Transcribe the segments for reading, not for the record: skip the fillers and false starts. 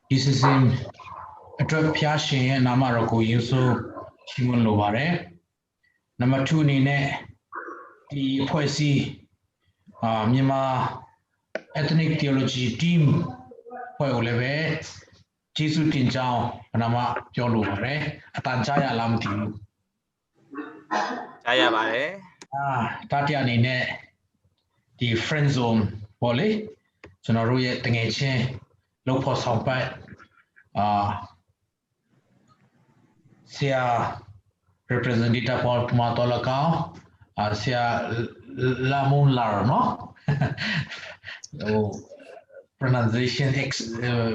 This is in attraction and Namaroko Yuso Simon Lovare. Number 2 Nine the poesy Myanmar ethnic theology team Poeleve Jesu Tinjao Nama Joluvare Atanjaya Lamti Jaya Bare Tatia Nine the friend zone Poli Sonoruye Tengache Lopo Sampai Sia representative for Matolaka Sia Lamun Larno pronunciation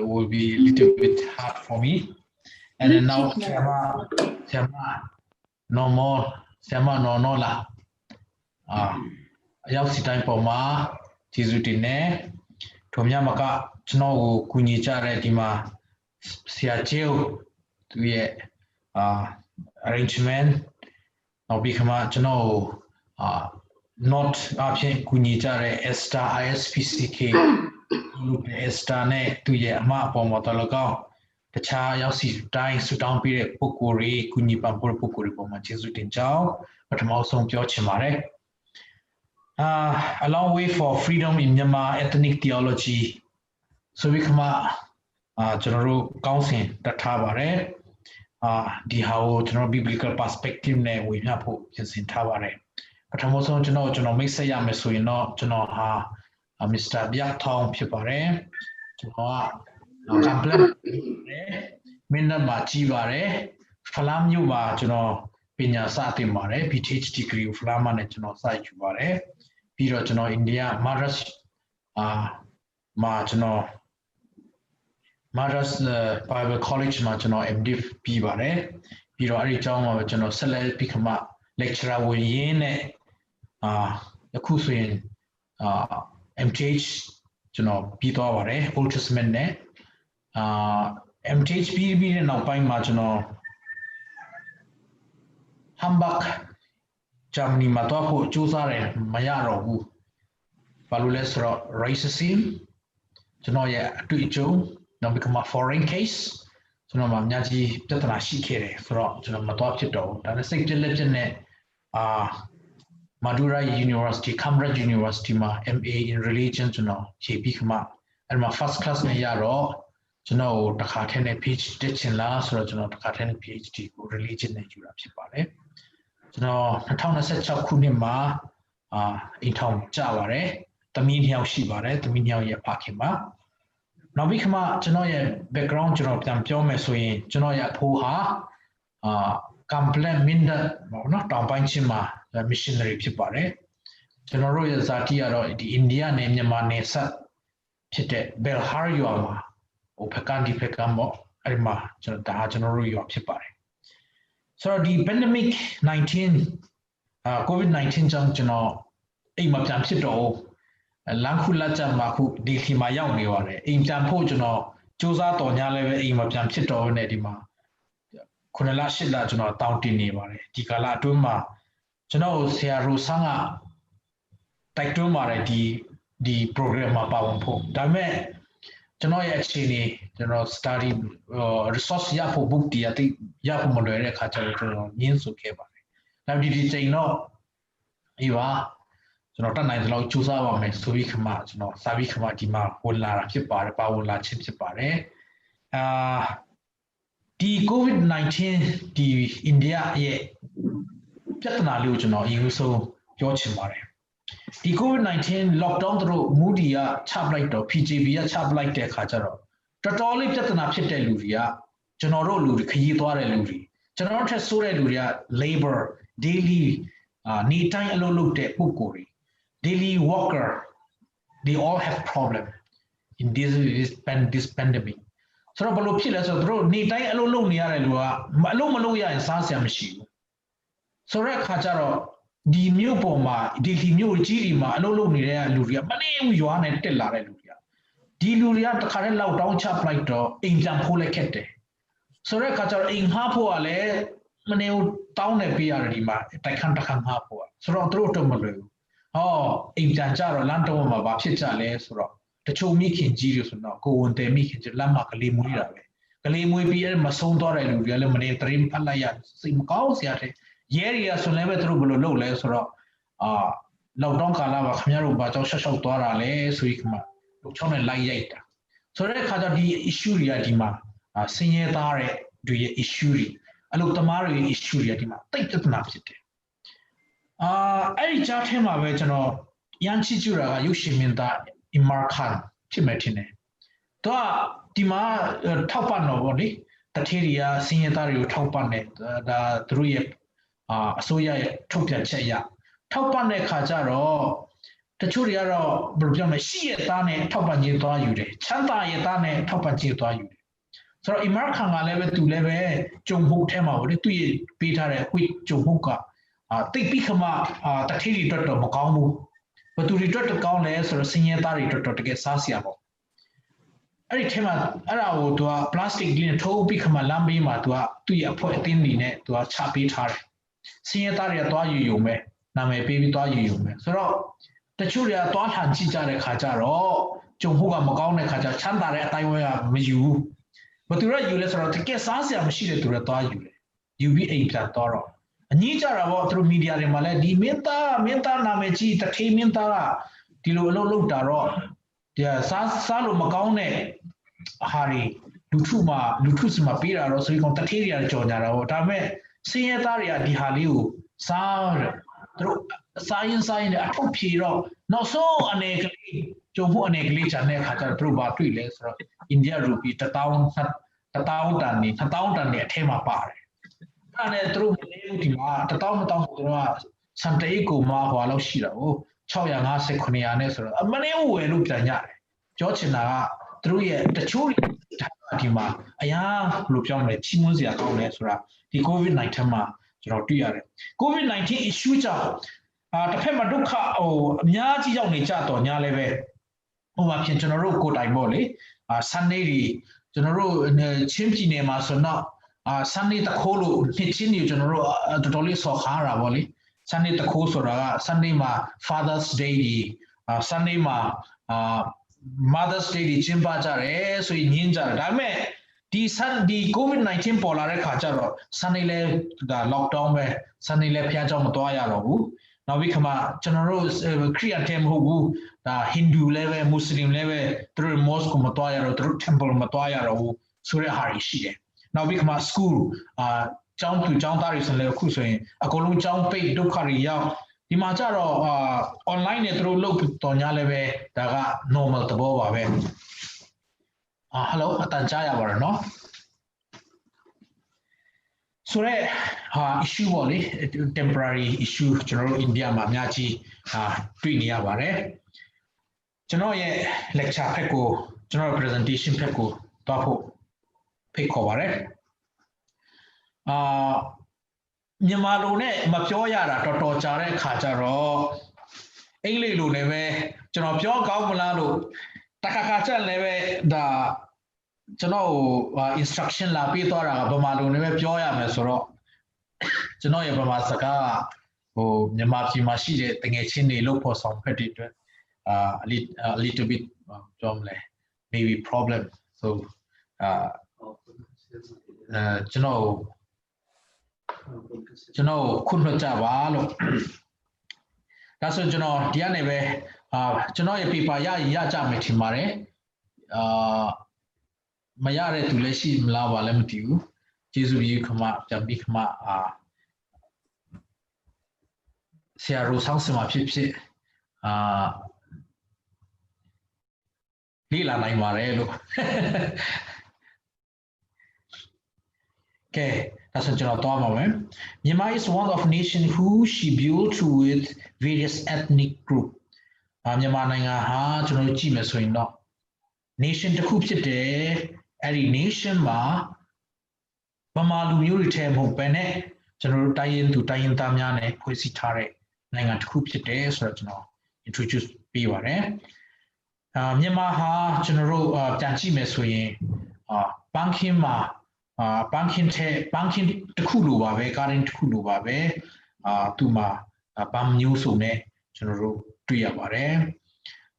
will be a little bit hard for me. And then now Sama no more Sama no la Yausi time for ma Chizutine Tomyamaka Snow Kunichare Dima Sia Cheo to be arrangement now become no not option Kunichare Esta ISPCK Esta ne to ye ma pomotologo the cha yausi dying to down period pokuri Kuni Pampur Pukuri Poma Jesuitin Chow, but I'm also Piochimare. A long way for freedom in Myanmar ethnic theology. So we come general council that Tabare, the how general biblical perspective ne we have just in Tabare. But I'm also to know Mixaya Mesuino, to know Mr. Biak Tong Pipare, to know Complement Minna Machivare, Falam Yuba, to know Pinya Satimare, PhD degree Flaman, to know Saitubare. Piro to know India, Madras, Madras Bible College, Machino, MDiv Pibare, Piro Arichong, to know Sele Picama, lecturer Williene, Yakusuin, MTH, to know Pitovare, Old Testament, MTH PB and Alpine Marginal Hambak. Germany Matopo Juzare Mayaro Valules racism to know ya to Ijo, now become a foreign case. So no Mamyaji Tatanashi Kere for Matopito, and a second legend Madura University, Cambridge University, MA in religion to know Chipikma, and my first class Mayaro to know the Katene PhD in last or to know the Katene PhD religion in Europe. No, the town has a Kunima in town Javare, the mean hill Shibare, the mean hill Yapakima. Now we come out to know your background, you know, Tampiome, to know your Puha, Complement Minda, not Tampanchima, the missionary Pipare, to know Zatia, the India name Yamanesa, Chite, Belhariuama, or Pekandi Pekamo, Arima, to the Hajanuru Pipare. So the pandemic 19, COVID-19 jang chano aim up jam chito langkula jam maku di khima yaw ni ware aim jam pho chano chosa to nya le be aim up jam chito ne di ma khunala shilla chano taw tin ni ware di kala atun ma chano sia ro sanga tai tun ma re di program ma pawon pho da me chano ye achini chano study resource ya pho book ti ati ya pho mo lwe de kha chalo chano nyin su ke ba na di chain no iwa chano ta nai lo chu sa ba me so bi khama chano sa bi khama di ma won la ra phit pa re pa won la chin phit pa re di COVID-19 di India ye pyatana lu chano yin so pyo chin ba re the COVID-19 lockdown through Moodia chap like the PGB chap like the Kacharo. Totally Jatana Pita Luria, General Luri, Kayitware Luri, General Sura Luria, labor, daily need time alone looked at Pukuri, daily worker, they all have problem in this pandemic. So Balopila so need time alone near Lua, Malomaloya and Sansia machine. So Kacharo. The new poma, the new Jirima, Lolo Nirea Luria, Mane, you are not tell Luria. The Luria, the current loud down chap like to in Jampole Kete. So Rekatar in Hapo Ale, Mane town a PRDima, Takanta Hapo. So through to Malu. အိမ်ပြန်ကြတော့လမ်းတော့မှာဘာဖြစ်ကြလဲဆိုတော့တချို့မိခင်ကြီးတွေဆိုတော့ကိုဝန်တယ်မိခင်ကြီးလမ်းမှာကလေးမွေးတာပဲကလေးမွေးပြီးအဲ့မဆုံးသွားတဲ့လူတွေလည်းမနေတရင်ဖတ်လိုက်ရစိတ်မကောင်းစရာတဲ့ရဲတွေကဆိုလည်းပဲသူတို့ဘယ်လိုလုပ်လဲဆိုတော့လောက်တော့ကာလာပါခင်ဗျားတို့ဘာကြောင့်ရှောက်ရှောက်သွားတာလဲဆိုပြီးမှလူချောင်းနဲ့လိုက်ရိုက်တာဆိုတဲ့အခါကျဒီ issue တွေကဒီမှာဆင်းရဲသားတဲ့တွေရဲ့ issue တွေအလုပ်သမားတွေရဲ့ issue တွေကဒီမှာတိတ်ပြဿနာဖြစ်တယ်အဲ့ဒီကြားထဲမှာပဲကျွန်တော်ရန်ချီကျူတာကရုပ်ရှင်မင်းသားအီမာခန်ဖြစ်မယ်ထင်တယ်သူကဒီမှာထောက်ပံ့တော့ဗောလေတထေးတွေကဆင်းရဲသားတွေကိုထောက်ပံ့တယ်ဒါသူတို့ရဲ့အစိုးရရဲ့ထုတ်ပြန်ချက်အရထောက်ပံ့တဲ့ခါကျတော့တချို့တွေကတော့ဘယ်လိုပြောမလဲရှိရသားနဲ့ထောက်ပံ့ခြင်းသွားယူတယ်ချမ်းသာရသားနဲ့ထောက်ပံ့ခြင်းသွားယူတယ်ဆိုတော့အီမာခန်ကလည်းပဲသူလည်းပဲဂျုံဟုတ်ထဲမှာဗောလေသူရဲ့ပေးထားတဲ့ဝိဂျုံဟုတ်ကတိတ်ပြီးခမတထေးတွေအတွက်တော့မကောင်းဘူးဘသူတွေအတွက်တော့ကောင်းလဲဆိုတော့စင်ရဲသားတွေအတွက်တော့တကယ်စားစရာပေါ့အဲ့ဒီထဲမှာအဲ့ဒါကိုသူကပလတ်စတစ်ကြီးနဲ့ထိုးပြီးခမလမ်းဘေးမှာသူကသူ့ရဲ့အဖွဲအသင်းတွေနဲ့သူကချပေးထားတယ်စင်ရဲသားတွေကသွားယူပဲနာမည်ပေးပြီးသွားယူပဲဆိုတော့တချို့တွေကသွားထန်ကြည့်ကြတဲ့ခါကျတော့ဂျုံဟုတ်ကမကောင်းတဲ့ခါကျချမ်းသာတဲ့အတိုင်းဝဲကမယူဘူးဘသူတွေကယူလဲဆိုတော့တကယ်စားစရာမရှိတဲ့သူတွေသွားယူတယ်ယူပြီးအိမ်ပြန်သွားတော့အကြီးကြတာပေါ့သူတို့မီဒီယာတွေမှာလည်းဒီမင်းသားနာမည်ကြီးတထေးမင်းသားကဒီလိုအလုပ်လုပ်တာတော့ဒီစားလို့မကောင်းတဲ့ဟာတွေလူထုစီမှာပေးတာတော့ဆိုပြီးကောင်တထေးတွေကကြော်ကြတာပေါ့ဒါပေမဲ့စင်းရဲသားတွေကဒီဟာလေးကိုစားတယ်သူတို့စားရင်အထုပ်ဖြေတော့နောက်ဆုံးအနေကလေးကြုံမှုအနေကလေးချန်တဲ့အခါကျတော့သူတို့ဘာတွေ့လဲဆိုတော့အိန္ဒိယရူပီ1000 တန်နေ2000တန်နေအထဲမှာပါတယ်အဲ့နဲ့သူတို့မနေဘူးဒီမှာ1000ဆိုတော့စံတေးကိုမှဟွာလောက်ရှိတာကို650 900နဲ့ဆိုတော့မနေဘူးဝယ်လို့ပြန်ရတယ်ကြောချင်တာကသူတို့ရဲ့တချို့ဒီမှာအရာဘယ်လိုပြောမလဲချီးမွမ်းစရာကောင်းလဲဆိုတာဒီ COVID-19 မှာကျွန်တော်တွေ့ရတယ် COVID-19 issue ကြောင့်တစ်ဖက်မှာဒုက္ခအများကြီးရောက်နေကြတော့ညာလည်းပဲဟိုမှာပြင်ကျွန်တော်တို့ကိုတိုင်ပေါ့လေ Sunday တွေကျွန်တော်တို့ချင်းပြည်နယ်မှာဆိုတော့Sunday တခိုးလို့နှစ်ချင်းတွေကျွန်တော်တို့တော်တော်လေးဆော်ခါရတာပေါ့လေ Sunday တခိုးဆိုတာက Sunday မှာ Father's Day ကြီး Sunday မှာMother's Day ကြီးကျင်းပကြတယ်ဆိုရင်ညင်းကြတယ်ဒါပေမဲ့ဒီ COVID-19 ပေါ်လာတဲ့ခါကျတော့ Sunday လဲဒါ lockdown ပဲ Sunday လဲဖျားเจ้าမသွားရတော့ဘူးနောက်ပြီးခါကျွန်တော်တို့ခရစ်ယာန်တဲမဟုတ်ဘူးဒါ Hindu လဲပဲ Muslim လဲပဲသူတို့ mosque ကိုမသွားရတော့သူတို့ temple မသွားရတော့ဘူးဆိုတဲ့ဟာတွေရှိတယ်နောက်ပြီးခါ school ကျောင်းသားတွေဆိုလည်းအခုဆိုရင်အကုန်လုံးကျောင်းပိတ်ဒုက္ခတွေရောက်ဒီမှာကျတော့online နဲ့သူတို့လုပ်တော်냐လည်းပဲဒါက normal သဘောပါပဲhello အတန်ကြားရပါတယ်နော်ဆိုတော့issue ပေါ့လေ temporary issue ကျွန်တော်တို့ India မှာအများကြီးတွေ့နေရပါတယ်ကျွန်တော်ရဲ့ lecture ဖက်ကိုကျွန်တော် presentation ဖက်ကိုတွားဖို့ဖိတ်ခေါ်ပါတယ်မြန်မာလိုနဲ့မပြောရတာတော်တော်ကြာတဲ့အခါကျတော့အင်္ဂလိပ်လိုနဲ့ပဲကျွန်တော်ပြောကောင်းမလားလို့တခါချက်လည်းပဲဒါကျွန်တော် instruction လာပေးသွားတာကဗမာလိုနဲ့ပဲပြောရမယ်ဆိုတော့ကျွန်တော်ရဲ့ဗမာစကားဟိုမြန်မာပြည်မှာရှိတဲ့တငယ်ချင်းတွေလို့ပေါ်ဆောင်ဖက်တွေအတွက် a little bit ပြောမလဲ maybe problem so ကျွန်တော်ခွင့်လွှတ်ကြပါလို့ဒါဆိုကျွန်တော်ဒီကနေပဲကျွန်တော်ရဲ့ paper ရကြမယ်ထင်ပါတယ်မရတဲ့သူလည်းရှိမလားပါလည်းမသိဘူးကျေးဇူးကြီးခမပြန်ပြီးခမဆရာရိုဆောင်းစမှာဖြစ်လေ့လာနိုင်ပါတယ်လို့ကဲဒါဆိုကျွန်တော်သွားပါမယ် Myanmar is one of nation who she built with various ethnic group မြန်မာနိုင်ငံဟာကျွန်တော်ကြည့်မယ်ဆိုရင်တော့ nation တစ်ခုဖြစ်တယ်အဲ့ဒီ nation မှာဗမာလူမျိုးတွေထဲမဟုတ်ဘဲနဲ့ကျွန်တော်တို့တိုင်းရင်းသားများနဲ့ဖွဲ့စည်းထားတဲ့နိုင်ငံတစ်ခုဖြစ်တယ်ဆိုတော့ကျွန်တော် introduce ပေးပါတယ်မြန်မာဟာကျွန်တော်တို့ပြန်ကြည့်မယ်ဆိုရင်ပန်းခင်းမှာပန်းခင်းတစ်ခုလိုပါပဲ garden တစ်ခုလိုပါပဲသူမှာပန်းမျိုးစုံနဲ့ ကျွန်တော်တို့တွေ့ရပါတယ်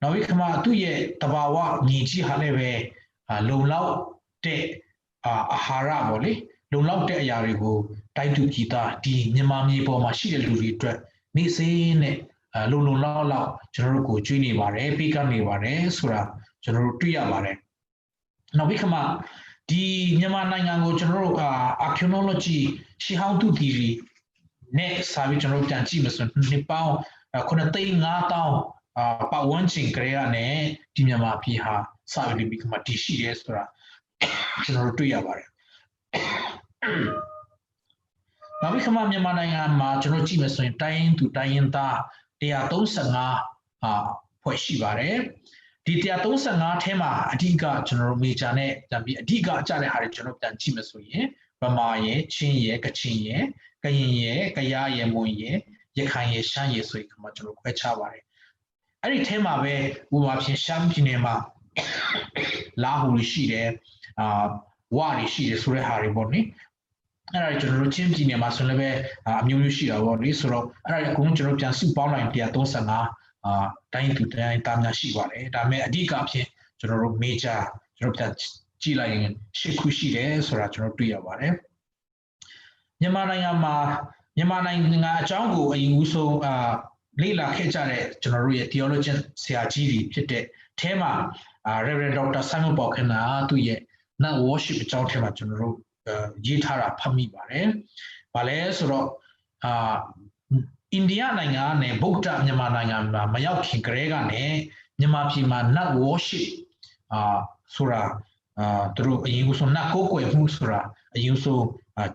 နောက်ပြီးခမသူ့ရဲ့တဘာဝညီကြီးဟာလည်းပဲလုံလောက်တဲ့အာဟာရပေါ့လေလုံလောက်တဲ့အရာတွေကိုတိုက်တူပြည်သားဒီမြန်မာမြေပေါ်မှာရှိတဲ့လူတွေအတွက်နေ့စဉ်နဲ့လုံလောက်ကျွန်တော်တို့ကိုကျွေးနေပါတယ်ပေးကနေပါတယ်ဆိုတာကျွန်တော်တို့တွေ့ရပါတယ်နောက်ပြီးခမဒီမြန်မာနိုင်ငံကိုကျွန်တော်တို့archaeology ရှီဟောင်းတူတီရီနဲ့စာပြီးကျွန်တော်တို့ပြန်ကြည့်မယ်ဆိုရင်နှစ်ပေါင်း9,500ပတ်ဝန်းကျင်ကလေးကနေဒီမြန်မာပြည်ဟာစာပြီးပြီးခမတည်ရှိရဲဆိုတာကျွန်တော်တို့တွေ့ရပါတယ်နောက်ပြီးခမမြန်မာနိုင်ငံမှာကျွန်တော်ကြည့်မယ်ဆိုရင်တိုင်းသူတိုင်းရင်းသား135ဖွဲ့ရှိပါတယ်ဒီ135ထဲမှာအဓိကကျွန်တော်တို့ major နဲ့ပြန်ပြီးအဓိကအကြတဲ့ဟာတွေကျွန်တော်ပြန်ကြည့်မယ်ဆိုရင်ဗမာရဲ့ချင်းရဲ့ကချင်ရဲ့ကရင်ရဲ့ကယားရဲ့မွန်ရဲ့ရခိုင်ရဲ့ရှမ်းရဲ့ဆိုရင်ခမကျွန်တော်ခွဲခြားပါတယ်အဲ့ဒီထဲမှာပဲဥပမာဖြင့်ရှမ်းပြည်နယ်မှာလာဟူရှိတယ်ဝါရီရှိတယ်ဆိုတဲ့ဟာတွေပေါ့နိအဲ့ဒါကျွန်တော်တို့ချင်းပြည်နယ်မှာဆိုလည်းပဲအမျိုးမျိုးရှိတာပေါ့နိဆိုတော့အဲ့ဒါအကုန်လုံးကျွန်တော်ပြန်စုပေါင်းလိုက်135တိုင်းသူတိုင်းတာများရှိပါတယ်ဒါပေမဲ့အဓိကဖြင့်ကျွန်တော်တို့ major ကျွန်တော်ပြန်ကြည့်လိုက်ရင်10ခုရှိတယ်ဆိုတာကျွန်တော်တွေ့ရပါတယ်မြန်မာနိုင်ငံမှာမြန်မာနိုင်ငံအကြောင်းကိုအရင်ဦးဆုံးလေ့လာခဲ့ကြတဲ့ကျွန်တော်တို့ရဲ့ theologian ဆရာကြီးတွေဖြစ်တဲ့အဲမှာReverend Dr. Simon Balkana သူ့ရဲ့ Not Worship အကြောင်းထဲမှာကျွန်တော်တို့ရေးထားတာဖတ်မိပါတယ်။ဘာလဲဆိုတော့အိန္ဒိယနိုင်ငံနဲ့ဗုဒ္ဓမြန်မာနိုင်ငံမှာမရောက်ခင်ကတည်းကနေမြန်မာပြည်မှာ Not Worship ဆိုတာသူတို့အရင်ကဆို Not ကိုးကွယ်မှုဆိုတာအရင်ဆို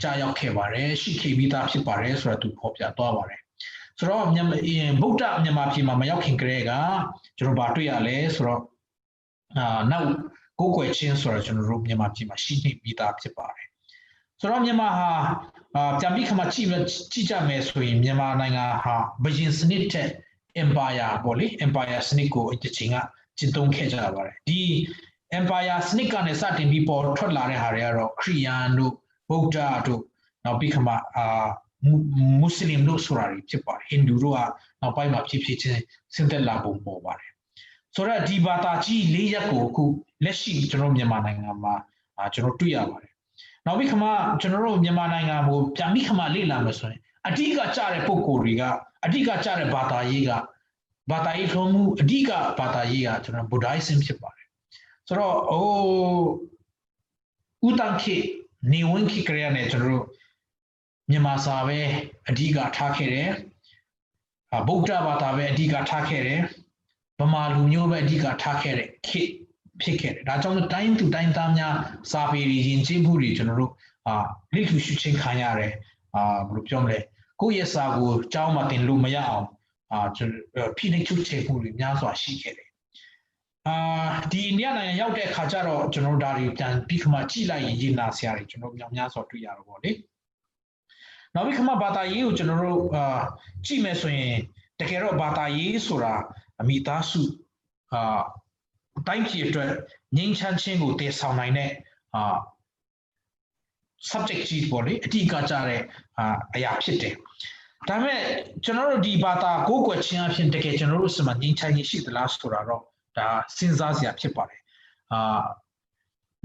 ကြာရောက်ခဲ့ပါတယ်ရှိခဲ့ပြီးသားဖြစ်ပါတယ်ဆိုတာသူဖော်ပြသွားပါတယ်။ဆိုတော့ဗုဒ္ဓမြန်မာပြည်မှာမရောက်ခင်ကတည်းကကျွန်တော်ဗာတွေ့ရလဲဆိုတော့နောက်ကိုးကွယ်ခြင်းဆိုတာကျွန်တော်တို့မြန်မာပြည်မှာရှိနေပြီးသားဖြစ်ပါတယ်ဆိုတော့မြန်မာဟာပြန်ပြီးခမကြည့်ကြမယ်ဆိုရင်မြန်မာနိုင်ငံဟာဘယင်စနစ်တဲ့ empire ပေါ့လေ empire စနစ်ကိုအချိန်ကကျင့်သုံးခဲ့ကြပါတယ်ဒီ empire စနစ်ကနေစတင်ပြီးပေါ်ထွက်လာတဲ့ဟာတွေကတော့ခရစ်ယာန်တို့ဗုဒ္ဓတို့နောက်ပြီးခမမွတ်စလင်တို့ဆိုတာတွေဖြစ်ပါတယ်ဟိန္ဒူတို့ကနောက်ပိုင်းမှာဖြစ်ချင်းဆင်းသက်လာပုံပေါ်ပါတယ်ဆိုတော့ဒီဘာသာကြီး၄ရပ်ကိုအခုလက်ရှိကျွန်တော်မြန်မာနိုင်ငံမှာကျွန်တော်တွေ့ရပါတယ်နောက်ပြီးခမကျွန်တော်တို့မြန်မာနိုင်ငံကိုပြန်ပြီးခမလေ့လာမယ်ဆိုရင်အဓိကကြတဲ့ပုံကိုယ်တွေကအဓိကကြတဲ့ဘာသာရေးထုံးမှုအဓိကဘာသာရေးကကျွန်တော် Buddhism ဖြစ်ပါတယ်ဆိုတော့ဦးတန်းခေနေဝင်ခေကရနဲ့ကျွန်တော်တို့မြန်မာစာပဲအဓိကထားခဲ့တယ်ဗုဒ္ဓဘာသာပဲအဓိကထားခဲ့တယ်ဗမာလူမျိုးပဲအဓိကထားခဲ့တဲ့ခေဖြစ်ခဲ့တယ်ဒါကြောင့်တိုင်းသူတိုင်းသားများစာပေရည်ရင်ကျေးမှုတွေကျွန်တော်တို့လိထုရှုချင်းခံရတယ်ဘယ်လိုပြောမလဲကိုယ့်ရဲ့စာကိုကြောင်းမှတင်လို့မရအောင်ကျွန်တော်ဖိနှိပ်ချုပ်ချယ်မှုတွေများစွာရှိခဲ့တယ်ဒီအိန္ဒိယနိုင်ငံရောက်တဲ့အခါကျတော့ကျွန်တော်တို့ဒါတွေပြန်ပြီးခမကြည့်လိုက်ရင်ရေးနာဆရာတွေကျွန်တော်မြောင်များစွာတွေ့ရတော့ဗောလေနောက်ပြီးခမဘာသာရေးကိုကျွန်တော်တို့ကြည့်မယ်ဆိုရင်တကယ်တော့ဘာသာရေးဆိုတာအမိသားစုတိုင်းပြည်အတွက်ငြိမ်းချမ်းခြင်းကိုတည်ဆောင်နိုင်တဲ့subject ကြီးပေါ့လေအဓိကကြတဲ့အရာဖြစ်တယ်ဒါပေမဲ့ကျွန်တော်တို့ဒီဘာသာကိုးကွယ်ခြင်းအဖြစ်တကယ်ကျွန်တော်တို့စမှာငြိမ်းချမ်းရေးရှိသလားဆိုတာတော့ဒါစဉ်းစားစရာဖြစ်ပါတယ်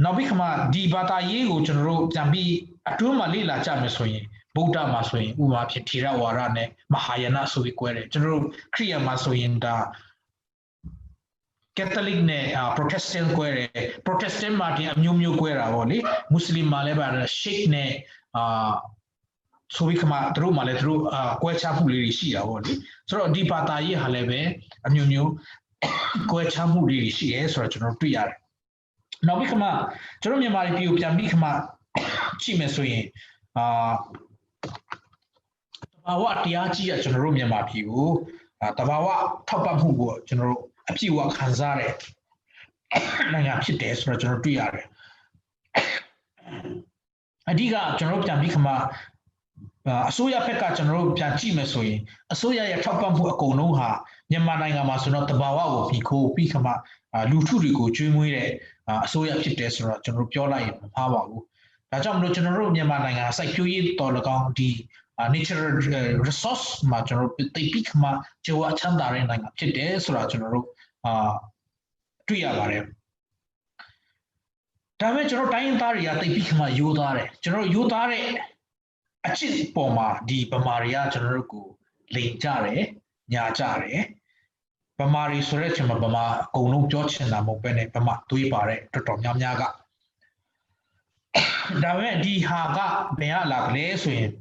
နောက်ပြီးခမဒီဘာသာရေးကိုကျွန်တော်တို့ပြန်ပြီးအတွင်းမှာလေ့လာကြမယ်ဆိုရင်ဗုဒ္ဓမှာဆိုရင်ဥပမာဖြစ်ထေရဝါဒနဲ့မဟာယာနဆိုပြီးကွဲတယ်ကျွန်တော်တို့ခရစ်ယာန်မှာဆိုရင်ဒါCatholic နဲ့ Protestant ကွဲတယ် Protestant မှာဒီအမျိုးမျိုးကွဲတာပေါ့လေ Muslim မှာလည်းပါ Sheikh နဲ့ဆိုပြီးခမတို့မှာလည်းတို့ကွဲခြားမှုလေးတွေရှိတာပေါ့လေဆိုတော့ဒီဘာသာရေးဟာလည်းပဲအမျိုးမျိုးကွဲခြားမှုတွေရှိရဲဆိုတော့ကျွန်တော်တွေ့ရတယ်နောက်ပြီးခမကျွန်တော်မြန်မာပြည်ကိုပြန်ပြီးခမကြည့်မယ်ဆိုရင်တဘာဝတရားကြီးကကျွန်တော်တို့မြန်မာပြည်ကိုတဘာဝထောက်ပံ့မှုကိုကျွန်တော်တို့အပြည့်အဝခံစားတဲ့နိုင်ငံဖြစ်တယ်ဆိုတော့ကျွန်တော်တွေ့ရတယ်အဓိကကျွန်တော်တို့ပြန်ပြီးခမအစိုးရဘက်ကကျွန်တော်တို့ပြန်ကြည့်မယ်ဆိုရင်အစိုးရရဲ့ထောက်ပံ့မှုအကုန်လုံးဟာမြန်မာနိုင်ငံမှာဆိုတော့တဘာဝကိုပြီးခိုးပြီးခမလူထုတွေကိုကျွေးမွေးတဲ့အစိုးရဖြစ်တယ်ဆိုတော့ကျွန်တော်တို့ပြောလိုက်ရင်မမှားပါဘူးဒါကြောင့်မလို့ကျွန်တော်တို့မြန်မာနိုင်ငံစိုက်ပျိုးရေးတော်၎င်းဒီ natural resource မှာကျွန်တော်တို့တိတ်ပြီးခမှကြွားချမ်းသာတဲ့နိုင်ငံဖြစ်တယ်ဆိုတာကျွန်တော်တို့တွေ့ရပါတယ်ဒါပေမဲ့ကျွန်တော်တိုင်းရင်းသားတွေကတိတ်ပြီးခမှယိုးသားတယ်ကျွန်တော်ယိုးသားတဲ့အချစ်ပေါ်မှာဒီဗမာတွေကကျွန်တော်တို့ကိုလိန်ကြတယ်ညာကြတယ်ဗမာတွေဆိုတဲ့ချိန်မှာဗမာအကုန်လုံးပြောချင်တာမဟုတ်ပဲနဲ့ဗမာတွေးပါတဲ့တော်တော်များများကဒါပေမဲ့ဒီဟာကဘယ်လာကလေးဆိုရင်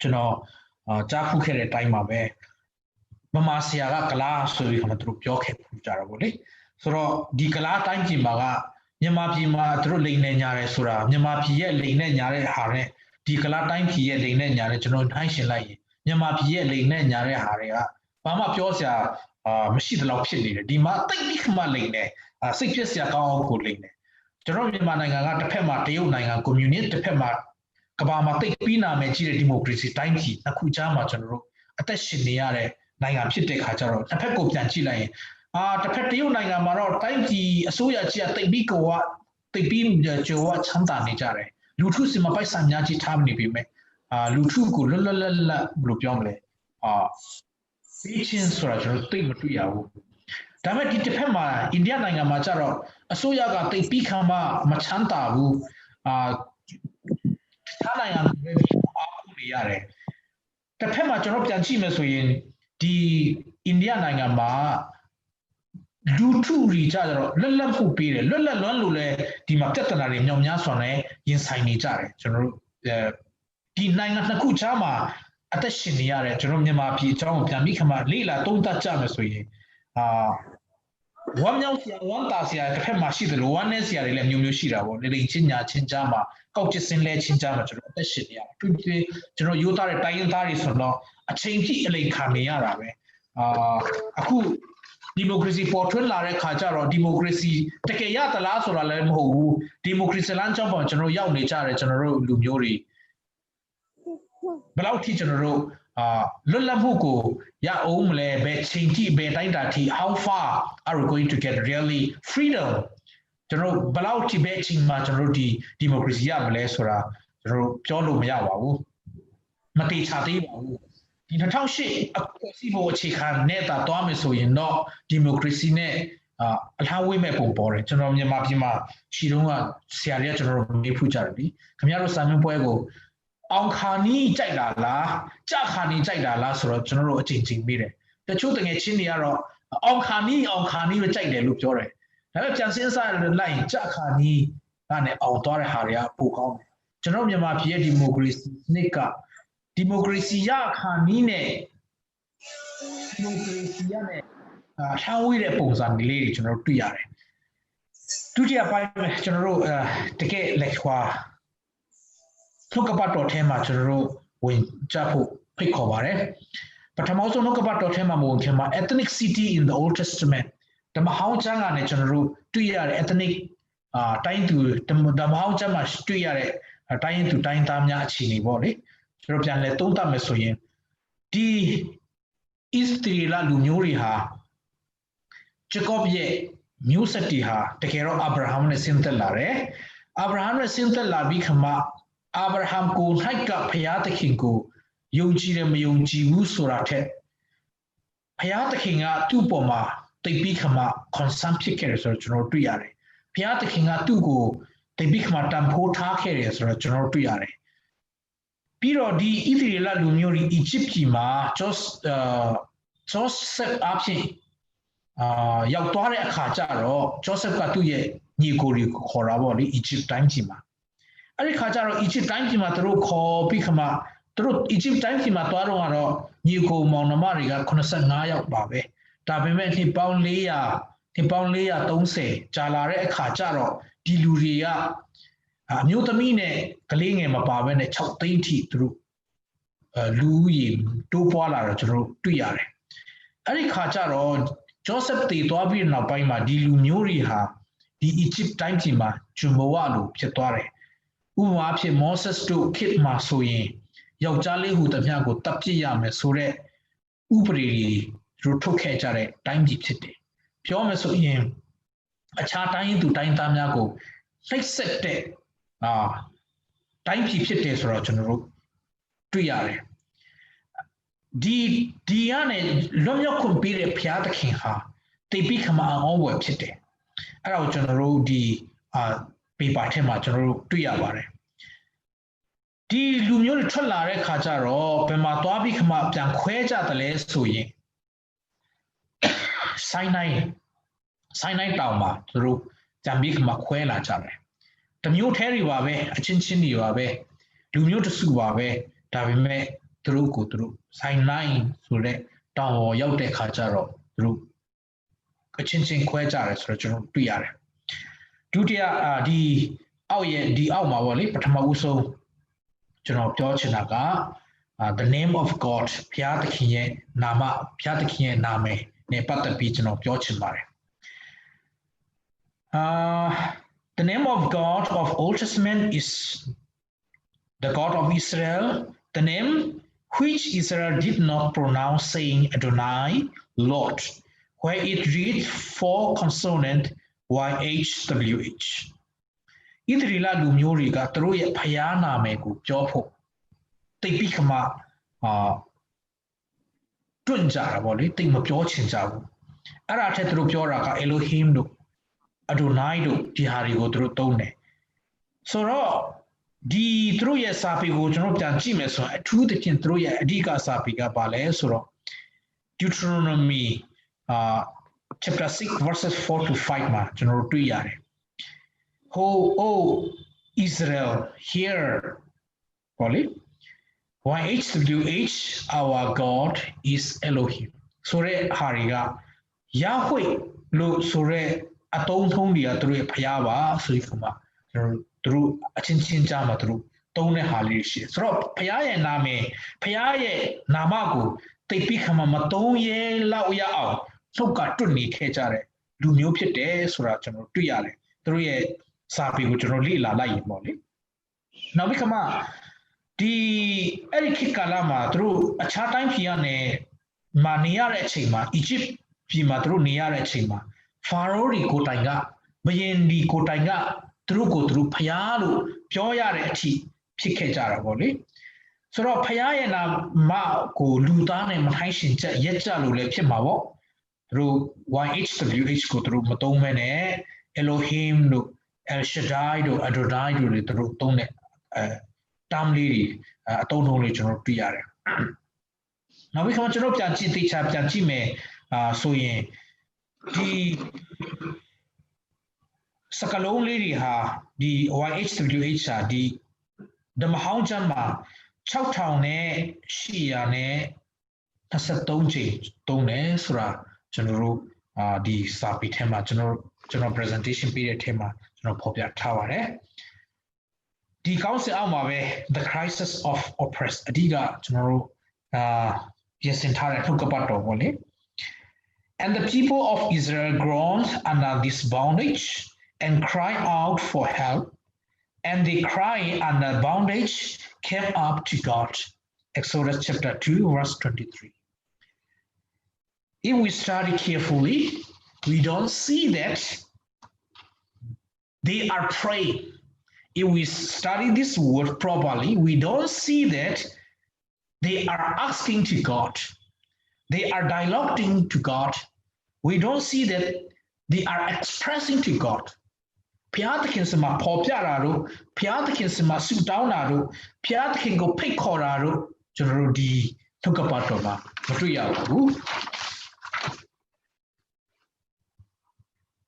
ကျွန်တော်ကြားဖူးခဲ့တဲ့အတိုင်းမှာပဲဗမာဆရာကကလားဆိုပြီးခါမှသူတို့ပြောခဲ့ကြတာပေါ့လေဆိုတော့ဒီကလားတိုင်းပြည်မှာကမြန်မာပြည်မှာသူတို့လိန်နေညာတယ်ဆိုတာမြန်မာပြည်ရဲ့လိန်နဲ့ညာတဲ့ဟာနဲ့ဒီကလားတိုင်းပြည်ရဲ့လိန်နဲ့ညာတဲ့ကျွန်တော်နှိုင်းရှင်လိုက်ရင်မြန်မာပြည်ရဲ့လိန်နဲ့ညာတဲ့ဟာတွေကဘာမှပြောစရာမရှိသလောက်ဖြစ်နေတယ်ဒီမှာတိတ်ပြီးခမှလိန်နေစိတ်ဖြစ်စရာကောင်းအောင်ကိုလိန်နေကျွန်တော်မြန်မာနိုင်ငံကတစ်ဖက်မှာတရုတ်နိုင်ငံကွန်မြူနစ်တစ်ဖက်မှာကမ္ဘာမှာတိတ်ပြီးနာမယ်ကြီးတဲ့ဒီမိုကရေစီတိုင်းပြည်တစ်ခုကြားမှာကျွန်တော်တို့အသက်ရှင်နေရတဲ့နိုင်ငံဖြစ်တဲ့ခါကျတော့တစ်ဖက်ကိုပြန်ကြည့်လိုက်ရင်တစ်ဖက်တရုတ်နိုင်ငံမှာတော့တိုင်းပြည်အစိုးရကြီးကတိတ်ပြီးကောတိတ်ပြီးကျော်ဝချမ်းသာနေကြတယ်လူထုစီမပိုက်ဆံများကြီးထားနေပြီမဲ့လူထုကိုလွတ်လွတ်လပ်လပ်ဘယ်လိုပြောမလဲပေးချင်းဆိုတာကျွန်တော်သိမတွေ့ရဘူးဒါပေမဲ့ဒီတစ်ဖက်မှာအိန္ဒိယနိုင်ငံမှာကျတော့အစိုးရကတိတ်ပြီးခါမှမချမ်းသာဘူးထားနိုင်ငံတွေအားကိုးရတယ်တစ်ဖက်မှာကျွန်တော်ပြန်ကြည့်မယ်ဆိုရင်ဒီအိန္ဒိယနိုင်ငံမှာလူထုတွေကြတော့လွတ်လပ်မှုပေးတယ်လွတ်လပ်လွန်းလို့လဲဒီမှာပြဿနာတွေမြောင်များစွာနဲ့ရင်ဆိုင်နေကြတယ်ကျွန်တော်တို့ဒီနိုင်ငံနှစ်ခုကြားမှာအသက်ရှင်နေရတယ်ကျွန်တော်မြန်မာပြည်အကြောင်းကိုပြန်ပြီးခါမှလေ့လာသုံးသပ်ကြမယ်ဆိုရင်ဝမ်းမြောက်စရာဝမ်းသာစရာတစ်ဖက်မှာရှိတယ်လို့ဝမ်းနည်းစရာတွေလည်းမျိုးမျိုးရှိတာပေါ့လေချင်းညာချင်းကြားမှာကောက်ကျစင်းလဲချင်းကြားမှာကျွန်တော်အသက်ရှင်နေရတယ်သူကျွန်တော်ရိုးသားတဲ့တိုင်းရင်းသားတွေဆိုတော့အချိန်ကြီးအလိန်ခံနေရတာပဲအခုဒီမိုကရေစီပေါ်ထွန်းလာတဲ့ခါကျတော့ဒီမိုကရေစီတကယ်ရသလားဆိုတာလည်းမဟုတ်ဘူးဒီမိုကရေစီလမ်းကြောင်းပေါ်ကျွန်တော်ရောက်နေကြတယ်ကျွန်တော်တို့လူမျိုးတွေဘယ်လောက်ထိကျွန်တော်တို့လွတ်လပ်မှုကိုရအောင်မလဲဘယ်ချိန်ထိဘယ်တိုင်းတာထိ how far are we going to get really freedom ကျွန်တော်ဘယ်လောက်ထိဘယ်ချိန်မှာကျွန်တော်တို့ဒီမိုကရေစီရမလဲဆိုတာကျွန်တော်တို့ပြောလို့မရပါဘူးမတိချသေးပါဘူးဒီ2008အခုစီးဖို့အခြေခံနဲ့တာတွားမယ်ဆိုရင်တော့ဒီမိုကရေစီနဲ့အလားဝေးမဲ့ပုံပေါ်တယ်ကျွန်တော်မြန်မာပြည်မှာရှိတော့ကဆရာတွေကကျွန်တော်တို့မေးဖူးကြတယ်လीခင်ဗျားတို့စာမင်းပွဲကိုအောင်ခါနီးကြိုက်တာလားကြခါနီးကြိုက်တာလားဆိုတော့ကျွန်တော်တို့အချိန်ချင်းပြီးတယ်တချို့တကယ်ချင်းတွေကတော့အောင်ခါနီးပဲကြိုက်တယ်လို့ပြောတယ်ဒါပေမဲ့ပြန်စဉ်းစားလိုက်ကြခါနီးကနေအောင်သွားတဲ့ဟာတွေကပိုကောင်းတယ်ကျွန်တော်မြန်မာပြည်ရဲ့ဒီမိုကရေစီစနစ်ကဒီမိုကရေစီရခါနီးနဲ့ဒီမိုကရေစီရနဲ့ထောင်းဝေးတဲ့ပုံစံလေးတွေကျွန်တော်တို့တွေ့ရတယ်ဒုတိယပိုင်းကျွန်တော်တို့တကယ်လက်ခွာနှုတ်ကပတ်တော်ထဲမှာကျွန်တော်တို့ဝင်ကြဖို့ဖိတ်ခေါ်ပါတယ်ပထမဆုံးနှုတ်ကပတ်တော်ထဲမှာဝင်ခင်မှာ ethnicity in the Old Testament ဓမ္မဟောင်းကျမ်းကနေကျွန်တော်တို့တွေ့ရတဲ့ ethnic တိုင်းသူဓမ္မဟောင်းကျမ်းမှာတွေ့ရတဲ့တိုင်းသူတိုင်းသားများအခြေအနေပေါ့လေကျွန်တော်ပြန်လဲသုံးသပ်မယ်ဆိုရင်ဒီ Israel လူမျိုးတွေဟာဂျကော့ရဲ့မျိုးဆက်တွေဟာတကယ်တော့အာဗြဟံနဲ့ဆင်းသက်လာတယ်အာဗြဟံနဲ့ဆင်းသက်လာပြီးခမှအာဗြဟံကို၌ကဘုရားသခင်ကိုယုံကြည်တယ်မယုံကြည်ဘူးဆိုတာထက်ဘုရားသခင်ကသူ့ပေါ်မှာတိတ်ပြီးခမှ concern ဖြစ်ခဲ့တယ်ဆိုတော့ကျွန်တော်တွေ့ရတယ်ဘုရားသခင်ကသူ့ကိုတိတ်ပြီးခမှတန်ဖိုးထားခဲ့တယ်ဆိုတော့ကျွန်တော်တွေ့ရတယ်ပြီးတော့ဒီဣသရေလလူမျိုးတွေအီဂျစ်ပြည်မှာဂျောဆက်အဖြစ်ရောက်သွားတဲ့အခါကျတော့ဂျောဆက်ကသူ့ရဲ့ညီကိုတွေခေါ်တာပေါ့လေအီဂျစ်တိုင်းပြည်မှာအဲ့ဒီခါကျတော့အီဂျစ်တိုင်းပြည်မှာသူတို့ခေါ်ပြီးခမှသူတို့အီဂျစ်တိုင်းပြည်မှာသွားတော့ကတော့ညီကိုမောင်နှမတွေက85ယောက်ပါပဲဒါပေမဲ့နှစ်ပေါင်း430ကြာလာတဲ့အခါကျတော့ဒီလူတွေကအမျိုးသမီးနဲ့ကလေးငယ်မပါဘဲနဲ့6သိန်းထိသူတို့လူကြီးတိုးပွားလာတော့ကျွန်တော်တို့တွေ့ရတယ်အဲ့ဒီခါကျတော့ဂျောဆက်တည်သွားပြီးနောက်ပိုင်းမှာဒီလူမျိုးတွေဟာဒီအီဂျစ်တိုင်းပြည်မှာဂျွန်ဘဝလိုဖြစ်သွားတယ်ဥပမာအဖြစ်မောဆက်တို့ခေတ်မှာဆိုရင်ယောက်ျားလေးဟူသမျှကိုတပ်ပစ်ရမယ်ဆိုတဲ့ဥပဒေတွေတို့ထုတ်ခဲ့ကြတဲ့တိုင်းပြည်ဖြစ်တယ်ပြောမယ်ဆိုရင်အခြားတိုင်းသူတိုင်းသားများကိုနှိပ်စက်တဲ့တိုင်းပြည်ဖြစ်တယ်ဆိုတော့ကျွန်တော်တို့ တွေ့ရတယ်ဒီကနေလွတ်မြောက်ခွင့်ပေးတဲ့ဘုရားသခင်ဟာတိတ်ပြီးခမအောင်ဝယ်ဖြစ်တယ်အဲ့ဒါကိုကျွန်တော်တို့ဒီpaper ထဲမှာကျွန်တော်တို့တွေ့ရပါတယ်ဒီလူမျိုးတွေထွက်လာတဲ့ခါကျတော့ဘယ်မှာသွားပြီးခမပြန်ခွဲကြတယ်လဲဆိုရင်ဆိုင်းနိုင်တောင်မှာသူတို့ပြန်ပြီးခမခွဲလာကြတယ်တမျိုးထဲတွေပါပဲအချင်းချင်းတွေပါပဲလူမျိုးတစုပါပဲဒါပေမဲ့သူတို့ကိုသူတို့ဆိုင်းနိုင်ဆိုတဲ့တောင်ပေါ်ရောက်တဲ့ခါကျတော့သူတို့အချင်းချင်းခွဲကြတယ်ဆိုတော့ကျွန်တော်တွေ့ရတယ်ဒုတိယဒီအောက်မှာပေါ့လေပထမဦးဆုံးကျွန်တော်ပြောချင်တာက the name of God ဘုရားသခင်ရဲ့နာမဘုရားသခင်ရဲ့နာမည်နဲ့ပတ်သက်ပြီးကျွန်တော်ပြောချင်ပါတယ်the name of God of Old Testament is the God of Israel the name which Israel did not pronounce saying Adonai Lord where it reads 4 consonant YHWH ဣသရေလလူမျိုးတွေကသူတို့ရဲ့ဘုရားနာမည်ကိုပြောဖို့တိတ်ပြီးခမတွန့်ကြတာပေါ့လေတိတ်မပြောချင်ကြဘူးအဲ့ဒါထက်သူတို့ပြောတာက Elohim တို့ Adonai တို့ဒီဟာတွေကိုသူတို့သုံးတယ်ဆိုတော့ဒီသူတို့ရဲ့စာပေကိုကျွန်တော်ပြန်ကြည့်မယ်ဆိုရင်အထူးသဖြင့်သူတို့ရဲ့အဓိကစာပေကပါလဲဆိုတော့ Deuteronomy chapter 6 verses 4 to 5မှာကျွန်တော်တို့တွေ့ရတယ်Oh Israel hear Polly YHWH our God is Elohim ဆိုရဲဟာတွေကယာဟွေလို့ဆိုရဲအတုံးထုံးတွေကသူတို့ရဲ့ဖျားပါဆိုပြီးမှကျွန်တော်တို့အချင်းချင်းကြားမှာသူတို့တုံးတဲ့ဟာလေးရှိတယ်ဆိုတော့ဖျားရဲ့နာမည်ဖျားရဲ့နာမကိုတိတ်ပြီးခမမတုံးရဲလောက်ရအောင်နှုတ်ကတွတ်နေခဲ့ကြတဲ့လူမျိုးဖြစ်တယ်ဆိုတာကျွန်တော်တွေ့ရတယ်သူတို့ရဲ့စာပေကိုကျွန်တော်လေ့လာလိုက်ရင်ပေါ့လေနောက်ပြီးခမဒီအဲ့ဒီခေတ်ကာလမှာသူတို့အခြားတိုင်းပြည်ကနေမာနေရတဲ့အချိန်မှာအီဂျစ်ပြည်မှာသူတို့နေရတဲ့အချိန်မှာဖာရိုးတွေကိုတိုင်ကဘယင်ဒီကိုတိုင်ကသူတို့ကိုသူတို့ဖျားလို့ပြောရတဲ့အထိဖြစ်ခဲ့ကြတာပေါ့လေဆိုတော့ဖျားရဲ့နာမကိုလူသားနဲ့မထိုင်းရှင်ချက်ရက်ကြလို့လည်းဖြစ်မှာပေါ့သူတို့ YHWH ကိုသူတို့မသုံးမဲနဲ့ Elohim တို့ El Shaddai တို့ Adonai တို့တွေသူတို့သုံးတဲ့term လေးတွေအသုံးနှုန်းလေးကျွန်တော်တွေ့ရတယ်နောက်ပြီးကျွန်တော်ပြန်ကြည့်သိချာပြန်ကြည့်မယ်ဆိုရင်ဒီစကလုံးလေးတွေဟာဒီ YHWH ဟာဒီဓမ္မဟောင်းကျမ်းမှာ6000နဲ့800နဲ့23ချိန်သုံးတယ်ဆိုတာကျွန်တော်တို့ဒီစာပေထဲမှာကျွန်တော် presentation ပေးတဲ့ထဲမှာကျွန်တော်ဖော်ပြထားပါတယ်ဒီကောင်းစင်အောက်မှာပဲ the crisis of oppress အဓိကကျွန်တော်တို့ပြင်ဆင်ထားတဲ့ထုတ်ကပတ်တော်ပေါ့လေ and the people of Israel groaned under this bondage and cried out for help and they crying under bondage came up to God Exodus chapter 2 verse 23 if we study carefully we don't see that they are praying if we study this word properly we don't see that they are asking to God they are dialoguing to God we don't see that they are expressing to God ဘုရားသခင်စမှာပေါ်ပြတာတို့ဘုရားသခင်စမှာဆုတောင်းတာတို့ဘုရားသခင်ကိုဖိတ်ခေါ်တာတို့ကျွန်တော်တို့ဒီသုက္ကပတ်တော်မှာမတွေ့ရဘူး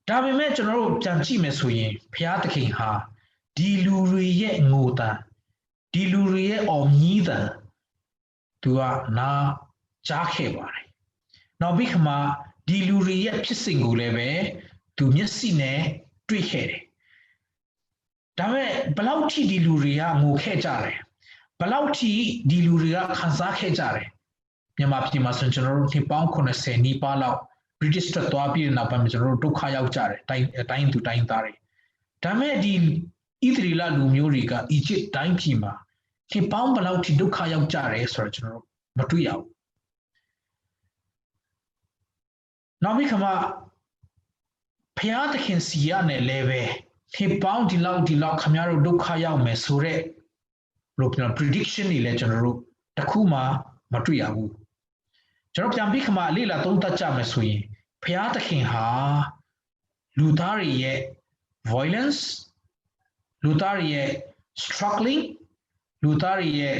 ဒါပေမဲ့ကျွန်တော်တို့ပြန်ကြည့်မယ်ဆိုရင်ဘုရားသခင်ဟာဒီလူတွေရဲ့ငိုတန်ဒီလူတွေရဲ့အော်မြည်တန်သူကနာကြားခဲ့ပါတယ်နောက်ပြီးခါဒီလူတွေရဲ့ဖြစ်စဉ်ကိုလည်းပဲသူမျက်စိနဲ့တွေ့ခဲ့တယ်ဒါပေမဲ့ဘလောက်ထိဒီလူတွေကငိုခဲ့ကြတယ်ဘလောက်ထိဒီလူတွေကခံစားခဲ့ကြတယ်မြန်မာပြည်မှာဆိုကျွန်တော်တို့ဒီပေါင်း80နီးပါးလောက် British ထွက်သွားပြီးတဲ့နောက်ပိုင်းမှာကျွန်တော်တို့ဒုက္ခရောက်ကြတယ်တိုင်းသူတိုင်းသားတွေဒါပေမဲ့ဒီဣသရေလလူမျိုးတွေကအီဂျစ်တိုင်းပြည်မှာဒီပေါင်းဘလောက်ထိဒုက္ခရောက်ကြတယ်ဆိုတော့ကျွန်တော်တို့မတွေ့ရဘူးနောက်ပြီးခါမှဘုရားသခင်စီရနဲ့လည်းပဲဒီပေါင်းဒီလောက်ခမရတို့ဒုက္ခရောက်မယ်ဆိုတော့လို့ပြော prediction တွေလည်းကျွန်တော်တို့ တခုမှမတွေ့ရဘူးကျွန်တော်ပြန်ပြီးခမလေးလာသုံးသပ်ကြမယ်ဆိုရင်ဘုရားသခင်ဟာလူသားတွေရဲ့ violence လူသားတွေရဲ့ struggling လူသားတွေရဲ့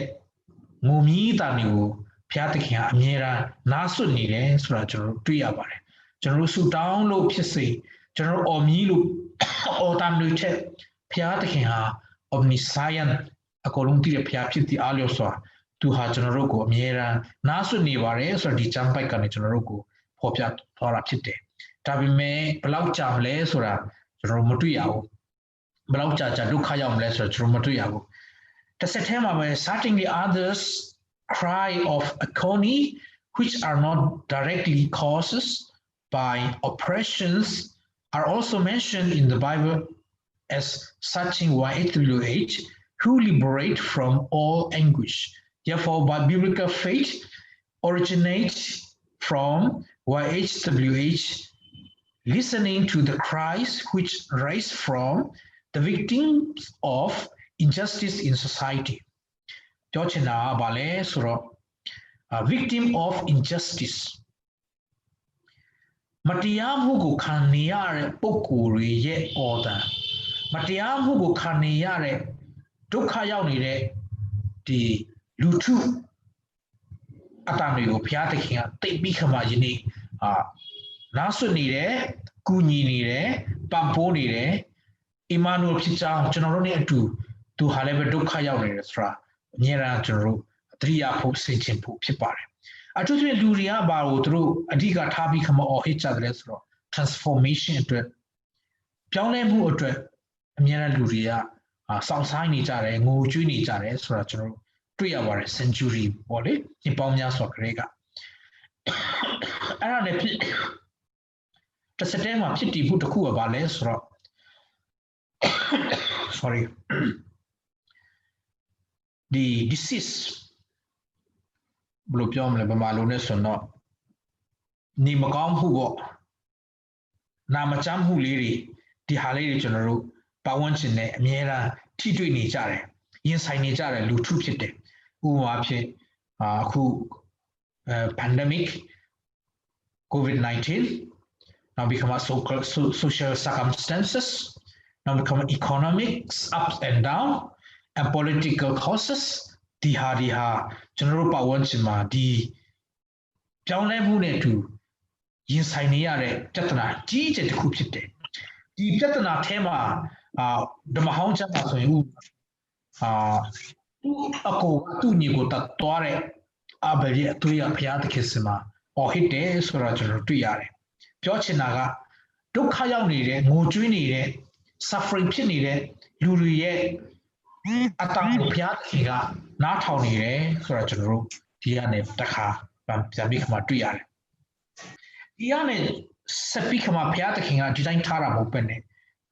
ငုံမြီးတာတွေကိုဘုရားသခင်ကအမြဲတမ်းနားဆွနေတယ်ဆိုတာကျွန်တော်တို့တွေ့ရပါတယ်ကျွန်တော်တို့ဆူတောင်းလို့ဖြစ်စေကျွန်တော်တို့အော်မြီးလို့အော်တမ်းလို့ချက်ဘုရားသခင်ဟာ omniscient အကုန်လုံးသိတဲ့ဘုရားဖြစ်တဲ့အားလျော်စွာသူဟာကျွန်တော်တို့ကိုအမြဲတမ်းနားဆွနေပါတယ်ဆိုတော့ဒီကျမ်းပိုက်ကနေကျွန်တော်တို့ကိုဖော်ပြသွားတာဖြစ်တယ်ဒါပေမဲ့ဘယ်လောက်ကြာမလဲဆိုတာကျွန်တော်တို့မတွေ့ရဘူးဘယ်လောက်ကြာဒုက္ခရောက်မလဲဆိုတော့ကျွန်တော်မတွေ့ရဘူးတစ်ဆက်တည်းမှာပဲ certainly others cry of agony which are not directly causes by oppressions are also mentioned in the Bible as searching YHWH who liberate from all anguish. Therefore, by biblical faith originates from YHWH listening to the cries which rise from the victims of injustice in society. Jochena bale suro victim of injustice. မတရားမှုကိုခံနေရတဲ့ပုဂ္ဂိုလ်တွေရဲ့အော်တန်မတရားမှုကိုခံနေရတဲ့ဒုက္ခရောက်နေတဲ့ဒီလူထုအတန်တွေကိုဘုရားသခင်ကတိတ်ပြီးခမယနေ့နားဆွနေတယ်ကူညီနေတယ်ပံ့ပိုးနေတယ်အီမာနူဖြစ်ကြောင်းကျွန်တော်တို့နဲ့အတူသူဟာလည်းပဲဒုက္ခရောက်နေတယ်ဆိုတာအများအားကျွန်တော်တို့သတိရဖို့စိတ်ချဖို့ဖြစ်ပါတယ်အထူးသဖြင့်လူတွေကဘာလို့သူတို့အဓိကထားပြီးခမအော်ဟစ်ကြတယ်ဆိုတော့ transformation အတွက်ပြောင်းလဲမှုအတွက်အများအားလူတွေကစောင့်ဆိုင်နေကြတယ်ငိုကြွေးနေကြတယ်ဆိုတော့ကျွန်တော်တို့တွေ့ရပါတယ် century ပေါ့လေဒီပေါင်းများစွာကလေးကအဲ့ဒါနဲ့ဖြစ်တစ်စက်တည်းမှာဖြစ်တည်မှုတစ်ခုကဘာလဲဆိုတော့ sorry ဒီ disease ဘယ်လိုပြောမလဲဗမာလိုနဲ့ဆိုတော့နေမကောင်းမှုပေါ့နာမကျန်းမှုလေးတွေဒီဟာလေးတွေကျွန်တော်တို့ပတ်ဝန်းကျင်နဲ့အများအားထိတွေ့နေကြတယ်ရင်ဆိုင်နေကြတယ်လူထုဖြစ်တယ်ဥပမာဖြစ်အခု pandemic COVID-19 now become a social circumstances now become economics ups and down and political causes ဒီဟာကျွန်တော်တို့ပတ်ဝန်းကျင်မှာဒီပြောင်းလဲမှုနဲ့အတူရင်ဆိုင်နေရတဲ့ပြဿနာကြီးကျယ်တစ်ခုဖြစ်တယ်ဒီပြဿနာထဲမှာဓမ္မဟောင်းချက်မှာဆိုရင်သူအကိုသူညီကိုတတ်သွားတဲ့အဘယ်အတွေ့အဖျားတစ်ခေတ်စမှာအော်ဟစ်တယ်ဆိုတော့ကျွန်တော်တွေ့ရတယ်ပြောချင်တာကဒုက္ခရောက်နေတဲ့ငိုကြွေးနေတဲ့ suffering ဖြစ်နေတဲ့လူတွေရဲ့အတန်ကိုဖျားခင်ကနားထောင်နေတယ်ဆိုတော့ကျွန်တော်တို့ဒီကနေတစ်ခါပြန်ပြီးခါမှတွေ့ရတယ်ဒီကနေဆက်ပြီးခါမှဖျားသခင်ကဒီတိုင်းထားတာမဟုတ်ပဲနဲ့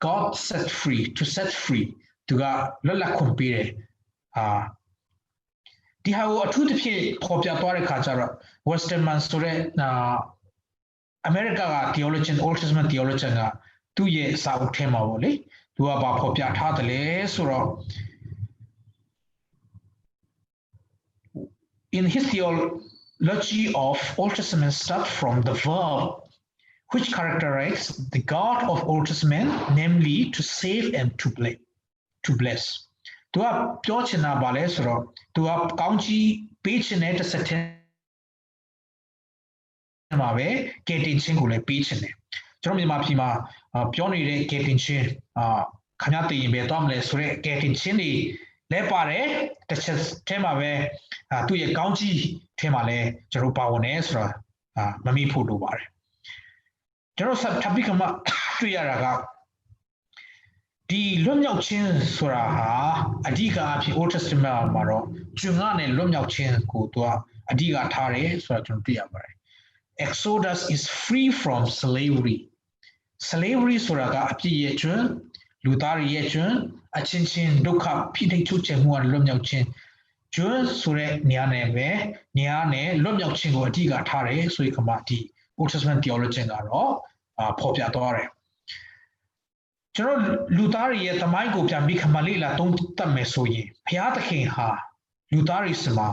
God set free to set free သူကလွတ်လပ်ခွင့်ပေးတယ်ဒီဟာကိုအထူးသဖြင့်ပေါ်ပြသွားတဲ့ခါကျတော့ Westerman ဆိုတဲ့အမေရိကက theologian Old Testament theologian ကသူ့ရဲ့စာအုပ်ထဲမှာပေါ့လေသူကဘာပေါ်ပြထားတယ်လဲဆိုတော့ in his theology of Old Testament start from the verb which characterize the God of Old Testament, namely to save and to bless. သူကပြောချင်တာပါလဲဆိုတော့သူကကောင်းကြီးပေးချင်တဲ့တစ်ဆက်တည်းမှာပဲကယ်တင်ခြင်းကိုလည်းပေးချင်တယ်ကျွန်တော်မြန်မာပြည်မှာပြောနေတဲ့ကယ်တင်ခြင်းခဏတည်ရင်ပဲတော့မလဲဆိုတော့ကယ်တင်ခြင်းတွေလဲပါတယ်တစ်ချက်တည်းမှာပဲသူ့ရဲ့ကောင်းကြီးထဲမှာလဲကျွန်တော်ပါဝင်နေဆိုတော့မမိဖို့လိုပါတယ်ကျွန်တော်ထပ်ပြီးမှတွေ့ရတာကဒီလွတ်မြောက်ခြင်းဆိုတာဟာအဓိကအဖြစ် Old Testament မှာတော့ကျွန်ကနေလွတ်မြောက်ခြင်းကိုသူကအဓိကထားတယ်ဆိုတာကျွန်တော်တွေ့ရပါတယ် Exodus is free from slavery ဆိုတာကအပြစ်ရဲ့ကျွန်းလူသားရဲ့ကျွန်းအချင်းချင်းဒုက္ခဖိနှိပ်ချုပ်ချယ်မှုကလွတ်မြောက်ခြင်းကျွန်းဆိုတဲ့နေရာနဲ့လွတ်မြောက်ခြင်းကိုအဓိကထားတယ်ဆိုရင်ကမှဒီ Old Testament theologian ကတော့ဖော်ပြသွားတယ်ကျွန်တော်လူသားရဲ့သမိုင်းကိုပြန်ပြီးခမလေးလာသုံးသပ်မယ်ဆိုရင်ဘုရားသခင်ဟာလူသားတွေစမှာ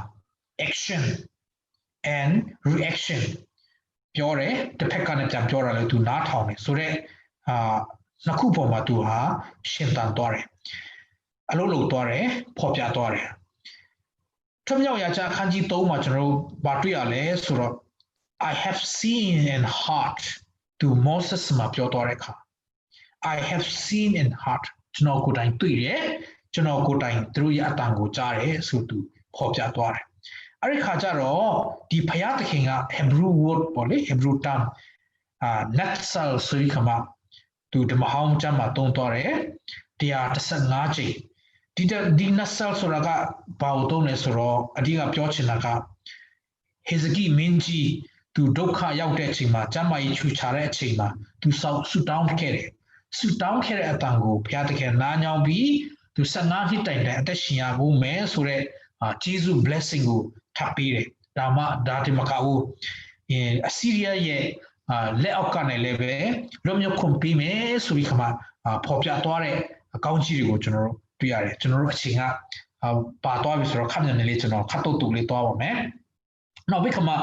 action and reaction ပြောတယ်တစ်ဖက်ကလည်းပြန်ပြောတာလေသူနားထောင်တယ်ဆိုတော့နှစ်ခုပေါ်မှာသူဟာရှင်းတန်သွားတယ်အလုံးလုံးသွားတယ်ဖော်ပြသွားတယ်ထွတ်မြောက်ရာချအခန်းကြီး3မှာကျွန်တော်တို့ဗာတွေ့ရလဲဆိုတော့ I have seen and heard သူ Moses မှာပြောသွားတဲ့အခါ I have seen and heard ကျွန်တော်ကိုယ်တိုင်တွေ့တယ်ကျွန်တော်ကိုယ်တိုင်သူတို့ရဲ့အတန်ကိုကြားတယ်ဆိုသူဖော်ပြသွားတယ်အဲ့ဒီခါကျတော့ဒီဘုရားသခင်က Hebrew word ပေါ့လေ Hebrew term natsal ဆိုပြီးခမှာသူဓမ္မဟောင်းကျမ်းမှာသုံးသွားတယ်135ချိန်ဒီ natsal ဆိုတာကဘာလို့သုံးလဲဆိုတော့အဓိကပြောချင်တာကဟေဇကိမင်းကြီးသူဒုက္ခရောက်တဲ့အချိန်မှာကျမ်းမာရေးချူချတဲ့အချိန်မှာသူဆူတောင်းခဲ့တယ်ဆူတောင်းခဲ့တဲ့အတန်ကိုဘုရားသခင်နားညောင်းပြီးသူ15နှစ်တိုင်တိုင်အသက်ရှင်ရဖို့မယ်ဆိုတဲ့ဂျေဇု blessing ကိုထပ်ပေးတယ်ဒါဒီမကဘူးအစီရီးယားရဲ့လက်အောက်ကနေလည်းပဲလွတ်မြောက်ခွင့်ပေးမယ်ဆိုပြီးခါမှဖော်ပြသွားတဲ့အကောင့်ကြီးတွေကိုကျွန်တော်တို့တွေ့ရတယ်ကျွန်တော်တို့အချိန်ကပါသွားပြီဆိုတော့ခက်မြန်နေလေးကျွန်တော်ခတ်တုတ်တူလေးသွားပါမယ်နောက်ပြီးခါမှ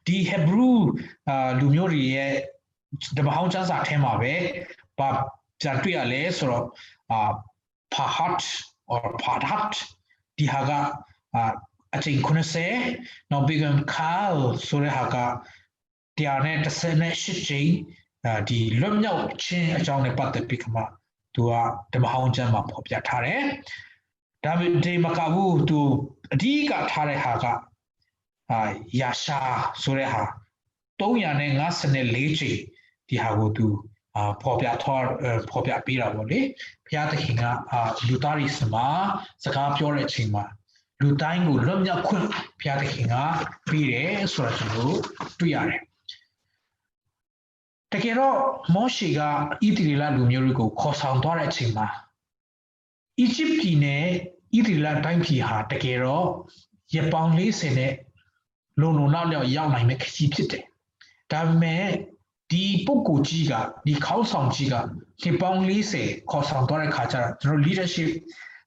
ဒီ Hebrew လူမျိုးတွေရဲ့ဓမ္မဟောင်းကျမ်းစာထဲမှာပဲပြန်တွေ့ရလဲဆိုတော့Pahat or Padhat ဒီဟာကအချိန်90နောက်ပြီးက Kal ဆိုတဲ့ဟာက138ချိန်ဒီလွတ်မြောက်ခြင်းအကြောင်းနဲ့ပတ်သက်ပြီးခမှသူကဓမ္မဟောင်းကျမ်းမှာဖော်ပြထားတယ်ဒါပေမဲ့ဒီမကဘူးသူအဓိကထားတဲ့ဟာကယာရှာဆိုတဲ့ဟာ354ချိန်ဒီဟာကိုသူဖော်ပြပေးတာပေါ့လေဘုရားသခင်ကလူသားတွေစမှာစကားပြောတဲ့အချိန်မှာလူတိုင်းကိုလွတ်မြောက်ခွင့်ဘုရားသခင်ကပေးတယ်ဆိုတာကျွန်တော်တို့တွေ့ရတယ်တကယ်တော့မောရှေကဣသရေလလူမျိုးတွေကိုခေါ်ဆောင်သွားတဲ့အချိန်မှာအီဂျစ်ပြည်နဲ့ဣသရေလတိုင်းပြည်ဟာတကယ်တော့ရပောင်40နဲ့လုံလောက်ရောက်နိုင်မဲ့ခရီးဖြစ်တယ်ဒါပေမဲ့ဒီပုဂ္ဂိုလ်ကြီးကဒီခေါင်းဆောင်ကြီးကဒီပေါင်း40ခေါ်ဆောင်သွားတဲ့ခါကျတော့ကျွန်တော် leadership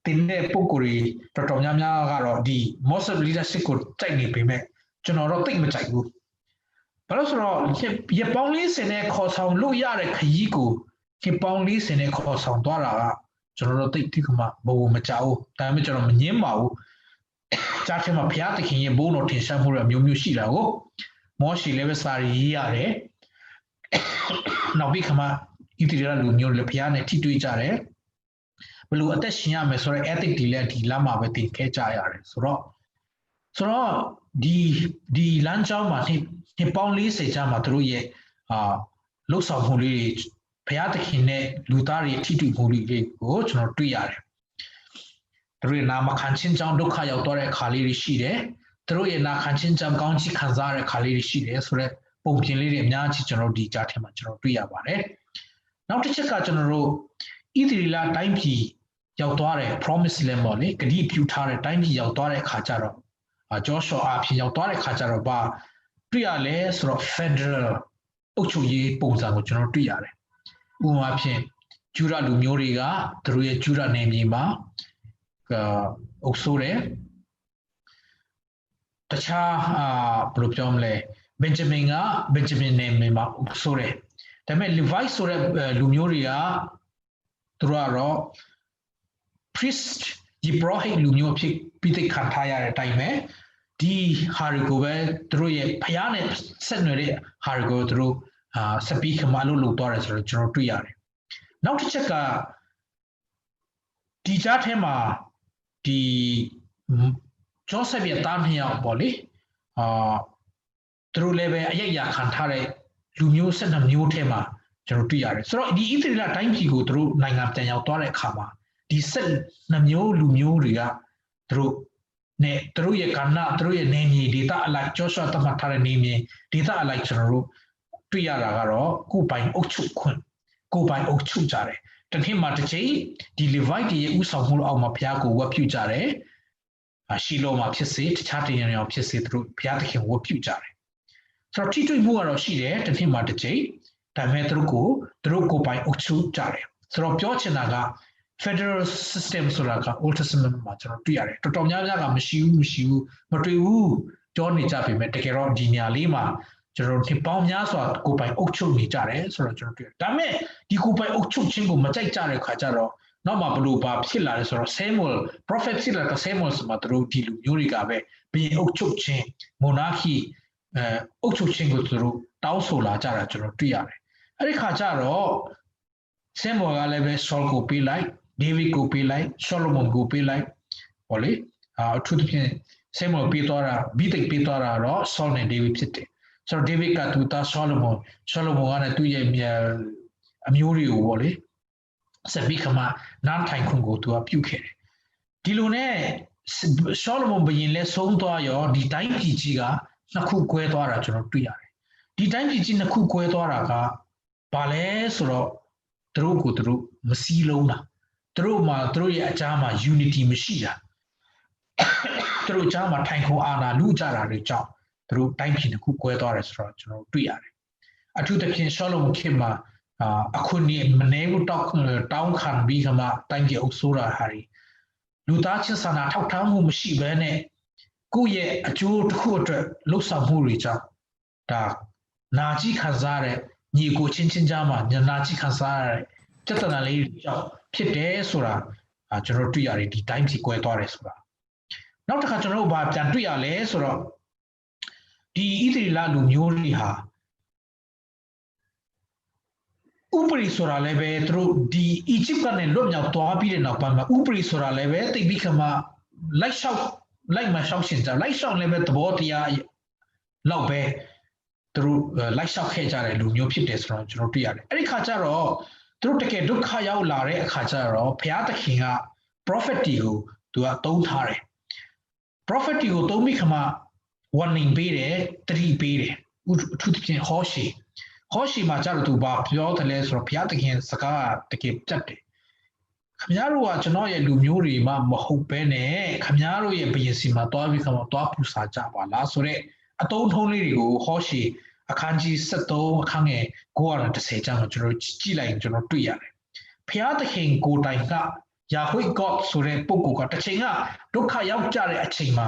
တင်တဲ့ပုဂ္ဂိုလ်တွေတော်တော်များများကတော့ဒီ most of leadership ကိုတိုက်နေပေမဲ့ကျွန်တော်တော့သိမကြိုက်ဘူးဘာလို့ဆိုတော့ရပောင်း40နဲ့ခေါ်ဆောင်လို့ရတဲ့ခရီးကိုဒီပေါင်း40နဲ့ခေါ်ဆောင်သွားတာကကျွန်တော်တို့သိတိကမှဘဝမကြောက်ဘူးဒါပေမဲ့ကျွန်တော်မငင်းပါဘူးကြားထဲမှာဘုရားသခင်ရဲ့ဘုန်းတော်ထင်ရှားမှုတွေမျိုးမျိုးရှိတာကိုမောရှေလည်းပဲစာရေးရတယ်နောက်ပြီးခါမှဣသရေလလူမျိုးလည်းဘုရားနဲ့ထိတွေ့ကြတယ်ဘလို့အသက်ရှင်ရမယ်ဆိုတော့ ethic တွေလည်းဒီလမ်းမှာပဲသင်ခဲ့ကြရတယ်ဆိုတော့ဒီလမ်းကြောင်းမှာနှစ်ပေါင်း40ကြာမှာတို့ရဲ့လှုပ်ဆောင်မှုလေးတွေဘုရားသခင်နဲ့လူသားတွေထိတွေ့မှုတွေကိုကျွန်တော်တွေ့ရတယ်တို့ရဲ့နာမခံချင်းကြောင့်ဒုက္ခရောက်တော့တဲ့အခါလေးတွေရှိတယ်တို့ရဲ့နာခံချင်းကြောင့်ကောင်းချီးခံစားရတဲ့အခါလေးတွေရှိတယ်ဆိုတော့ပုံပြင်လေးတွေအများကြီးကျွန်တော်ဒီကြားထဲမှာကျွန်တော်တွေ့ရပါတယ်နောက်တစ်ချက်ကကျွန်တော်တို့ဣသရေလတိုင်းပြည်ရောက်သွားတဲ့ promise land ပေါ့လေဂတိပြုထားတဲ့တိုင်းပြည်ရောက်သွားတဲ့အခါကျတော့ဂျောရှောအဖြစ်ရောက်သွားတဲ့အခါကျတော့ဘာတွေ့ရလဲဆိုတော့ federal အုပ်ချုပ်ရေးပုံစံကိုကျွန်တော်တွေ့ရတယ်ဥပမာဖြင့်ဂျူဒလူမျိုးတွေကသူတို့ရဲ့ဂျူဒနယ်မြေမှာအုပ်စိုးတယ်တခြားဘယ်လိုပြောမလဲဘင်ဂျမင်နယ်မြေမှာအုပ်စိုးတယ်ဒါပေမဲ့ Levite ဆိုတဲ့လူမျိုးတွေကသူတို့ကတော့ priest ဒီ Brahmin လူမျိုးဖြစ်ပြီးသိခံထားရတဲ့အတိုင်းပဲဒီဟာရီကိုပဲသူတို့ရဲ့ဖျားနဲ့ဆက်နွယ်တဲ့ဟာရီကိုသူတို့စပီးခမလို့လုပ်သွားတယ်ဆိုတော့ကျွန်တော်တွေ့ရတယ်နောက်တစ်ချက်ကဒီကြားထဲမှာဒီဂျောဆက်ရဲ့တားနှစ်ယောက်ပေါ့လေသူတို့လည်းပဲအယက်ရခံထားတဲ့လူမျိုး12မျိုးထဲမှာကျွန်တော်တွေ့ရတယ်ဆိုတော့ဒီဣသရေလတိုင်းပြည်ကိုသူတို့နိုင်ငံပြန်ရောက်သွားတဲ့အခါမှာဒီ12မျိုးလူမျိုးတွေကသူတို့ရဲ့ကဏ္ဍသူတို့ရဲ့နေမြေဒေသအလိုက်ဂျောရှွာသတ်မှတ်ထားတဲ့နေမြေဒေသအလိုက်ကျွန်တော်တို့တွေ့ရတာကတော့ကိုယ်ပိုင်အုပ်ချုပ်ခွင့်ကိုယ်ပိုင်အုပ်ချုပ်ကြတယ်တခါမှတစ်ချိန်ဒီ Levite ရဲ့ဥဆောင်မှုအောက်မှာဘုရားကိုဝတ်ပြုကြတယ်ရှီလိုမှာဖြစ်စေတခြားတရားတွေဖြစ်စေသူတို့ဘုရားသခင်ဝတ်ပြုကြတယ်ဆိုတော့ထိတွေ့မှုကတော့ရှိတယ်တစ်နှစ်မှတစ်ချိန်ဒါပေမဲ့သူတို့ကိုပိုင်အုပ်ချုပ်ကြတယ်ဆိုတော့ပြောချင်တာက federal system ဆိုတာက Old Testament မှာကျွန်တော်တွေ့ရတယ်တော်တော်များများကမရှိဘူးမတွေ့ဘူး ကြောနေကြပြီမဲ့တကယ်တော့ဒီနေရာလေးမှာကျွန်တော်တို့ဒီပေါင်းများစွာကိုပိုင်အုပ်ချုပ်နေကြတယ်ဆိုတော့ကျွန်တော်တွေ့ဒါမဲ့ဒီကိုပိုင်အုပ်ချုပ်ခြင်းကိုမကြိုက်ကြတဲ့ခါကျတော့နောက်မှဘလို့ပါဖြစ်လာလဲဆိုတော့ Samuel prophet ဖြစ်လာတဲ့ Samuel ဆိုမှသူတို့ဒီလူမျိုးတွေကပဲဘုရင်အုပ်ချုပ်ခြင်း monarchy အုပ်ချုပ်ခြင်းကိုသူတို့တောင်းဆိုလာကြတာကျွန်တော်တွေ့ရတယ်အဲ့ဒီခါကျတော့ Samuel ကလည်းပဲ Saul ကိုပေးလိုက် David ကိုပေးလိုက် Solomon ကိုပေးလိုက်ဟောလေအထူးသဖြင့် Samuel ပေးသွားတာဘိသိက်ပေးသွားတာတော့ Saul နဲ့ David ဖြစ်တယ်ဆိုတော့ David ကသူသား Solomon ကလည်းသူ့ရဲ့အမျိုးတွေကိုပေါ့လေဆက်ပြီးခမနားထိုင်ခွင့်ကိုသူကပြုခဲ့တယ်ဒီလိုနဲ့ Solomon ဘုရင်လည်းဆုံးသွားရောဒီတိုင်းပြည်ကြီးကနှစ်ခုကွဲသွားတာကျွန်တော်တွေ့ရတယ်ဒီတိုင်းပြည်ကြီးနှစ်ခုကွဲသွားတာကဘာလဲဆိုတော့သူတို့ကိုသူတို့မစည်းလုံးတာသူတို့ရဲ့အကြားမှာ unity မရှိတာသူတို့အကြားမှာထိုင်ခုံအာဏာလူကြတာတွေကြောင့်သူတို့တိုင်းပြည်တစ်ခုကွဲသွားတယ်ဆိုတော့ကျွန်တော်တွေ့ရတယ်အထူးသဖြင့် Solomon ခေတ်မှာအခုနေမနေဘူးတောင်းခံပြီးခမတိုင်းပြည်အုပ်စိုးတာဟာလူသားချင်းစာနာထောက်ထားမှုမရှိဘဲနဲ့ကိုယ့်ရဲ့အကျိုးတစ်ခုအတွက်လှုပ်ဆောင်မှုတွေကြောင့်ဒါနာကြီးခံစားတဲ့ညီကိုချင်းကြားမှာနာကြီးခံစားရတဲ့ပြဿနာလေးကြောင့်ဖြစ်တယ်ဆိုတာကျွန်တော်တွေ့ရတယ်ဒီတိုင်းပြည်ကွဲသွားတယ်ဆိုတာနောက်တစ်ခါကျွန်တော်တို့ပြန်တွေ့ရလဲဆိုတော့ဒီဣသရေလလူမျိုးတွေဟာဥပရိဆိုတာလည်းပဲသူတို့ဒီအီဂျစ်ကနေလွတ်မြောက်သွားပြီးတဲ့နောက်ပိုင်းမှာဥပရိဆိုတာလည်းပဲတိတ်ပြီးခမလိုက်မရှောက်ရှင်ကြလိုက်ရှောက်လည်းပဲသဘောတရားလောက်ပဲသူတို့လိုက်ရှောက်ခဲ့ကြတဲ့လူမျိုးဖြစ်တယ်ဆိုတော့ကျွန်တော်တွေ့ရတယ်အဲ့ဒီခါကျတော့သူတို့တကယ်ဒုက္ခရောက်လာတဲ့အခါကျတော့ဘုရားသခင်က prophet တွေကိုသူကသုံးထားတယ် prophet တွေကိုသုံးပြီးခမ warning ပေးတယ်တတိပေးတယ်အထူးသဖြင့်ဟောရှေမှာကျတော့သူဘာပြောတယ်လဲဆိုတော့ဘုရားသခင်စကားတကယ်ပြတ်တယ်ခင်ဗျားတို့ကကျွန်တော်ရဲ့လူမျိုးတွေမှမဟုတ်ဘဲနဲ့ခင်ဗျားတို့ရဲ့ဘုရင်စီမှာတွားပြီးခမတွားပူစာကြပါလားဆိုတော့အတုံးထုံးလေးတွေကိုဟောရှေအခန်းကြီး73အခန်းငယ်910ကျမ်းမှာကျွန်တော်ကြည့်လိုက်ရင်ကျွန်တော်တွေ့ရတယ်ဘုရားသခင်ကိုယ်တိုင်ကယာဟွေ God ဆိုတဲ့ပုဂ္ဂိုလ်ကတစ်ချိန်ကဒုက္ခရောက်ကြတဲ့အချိန်မှာ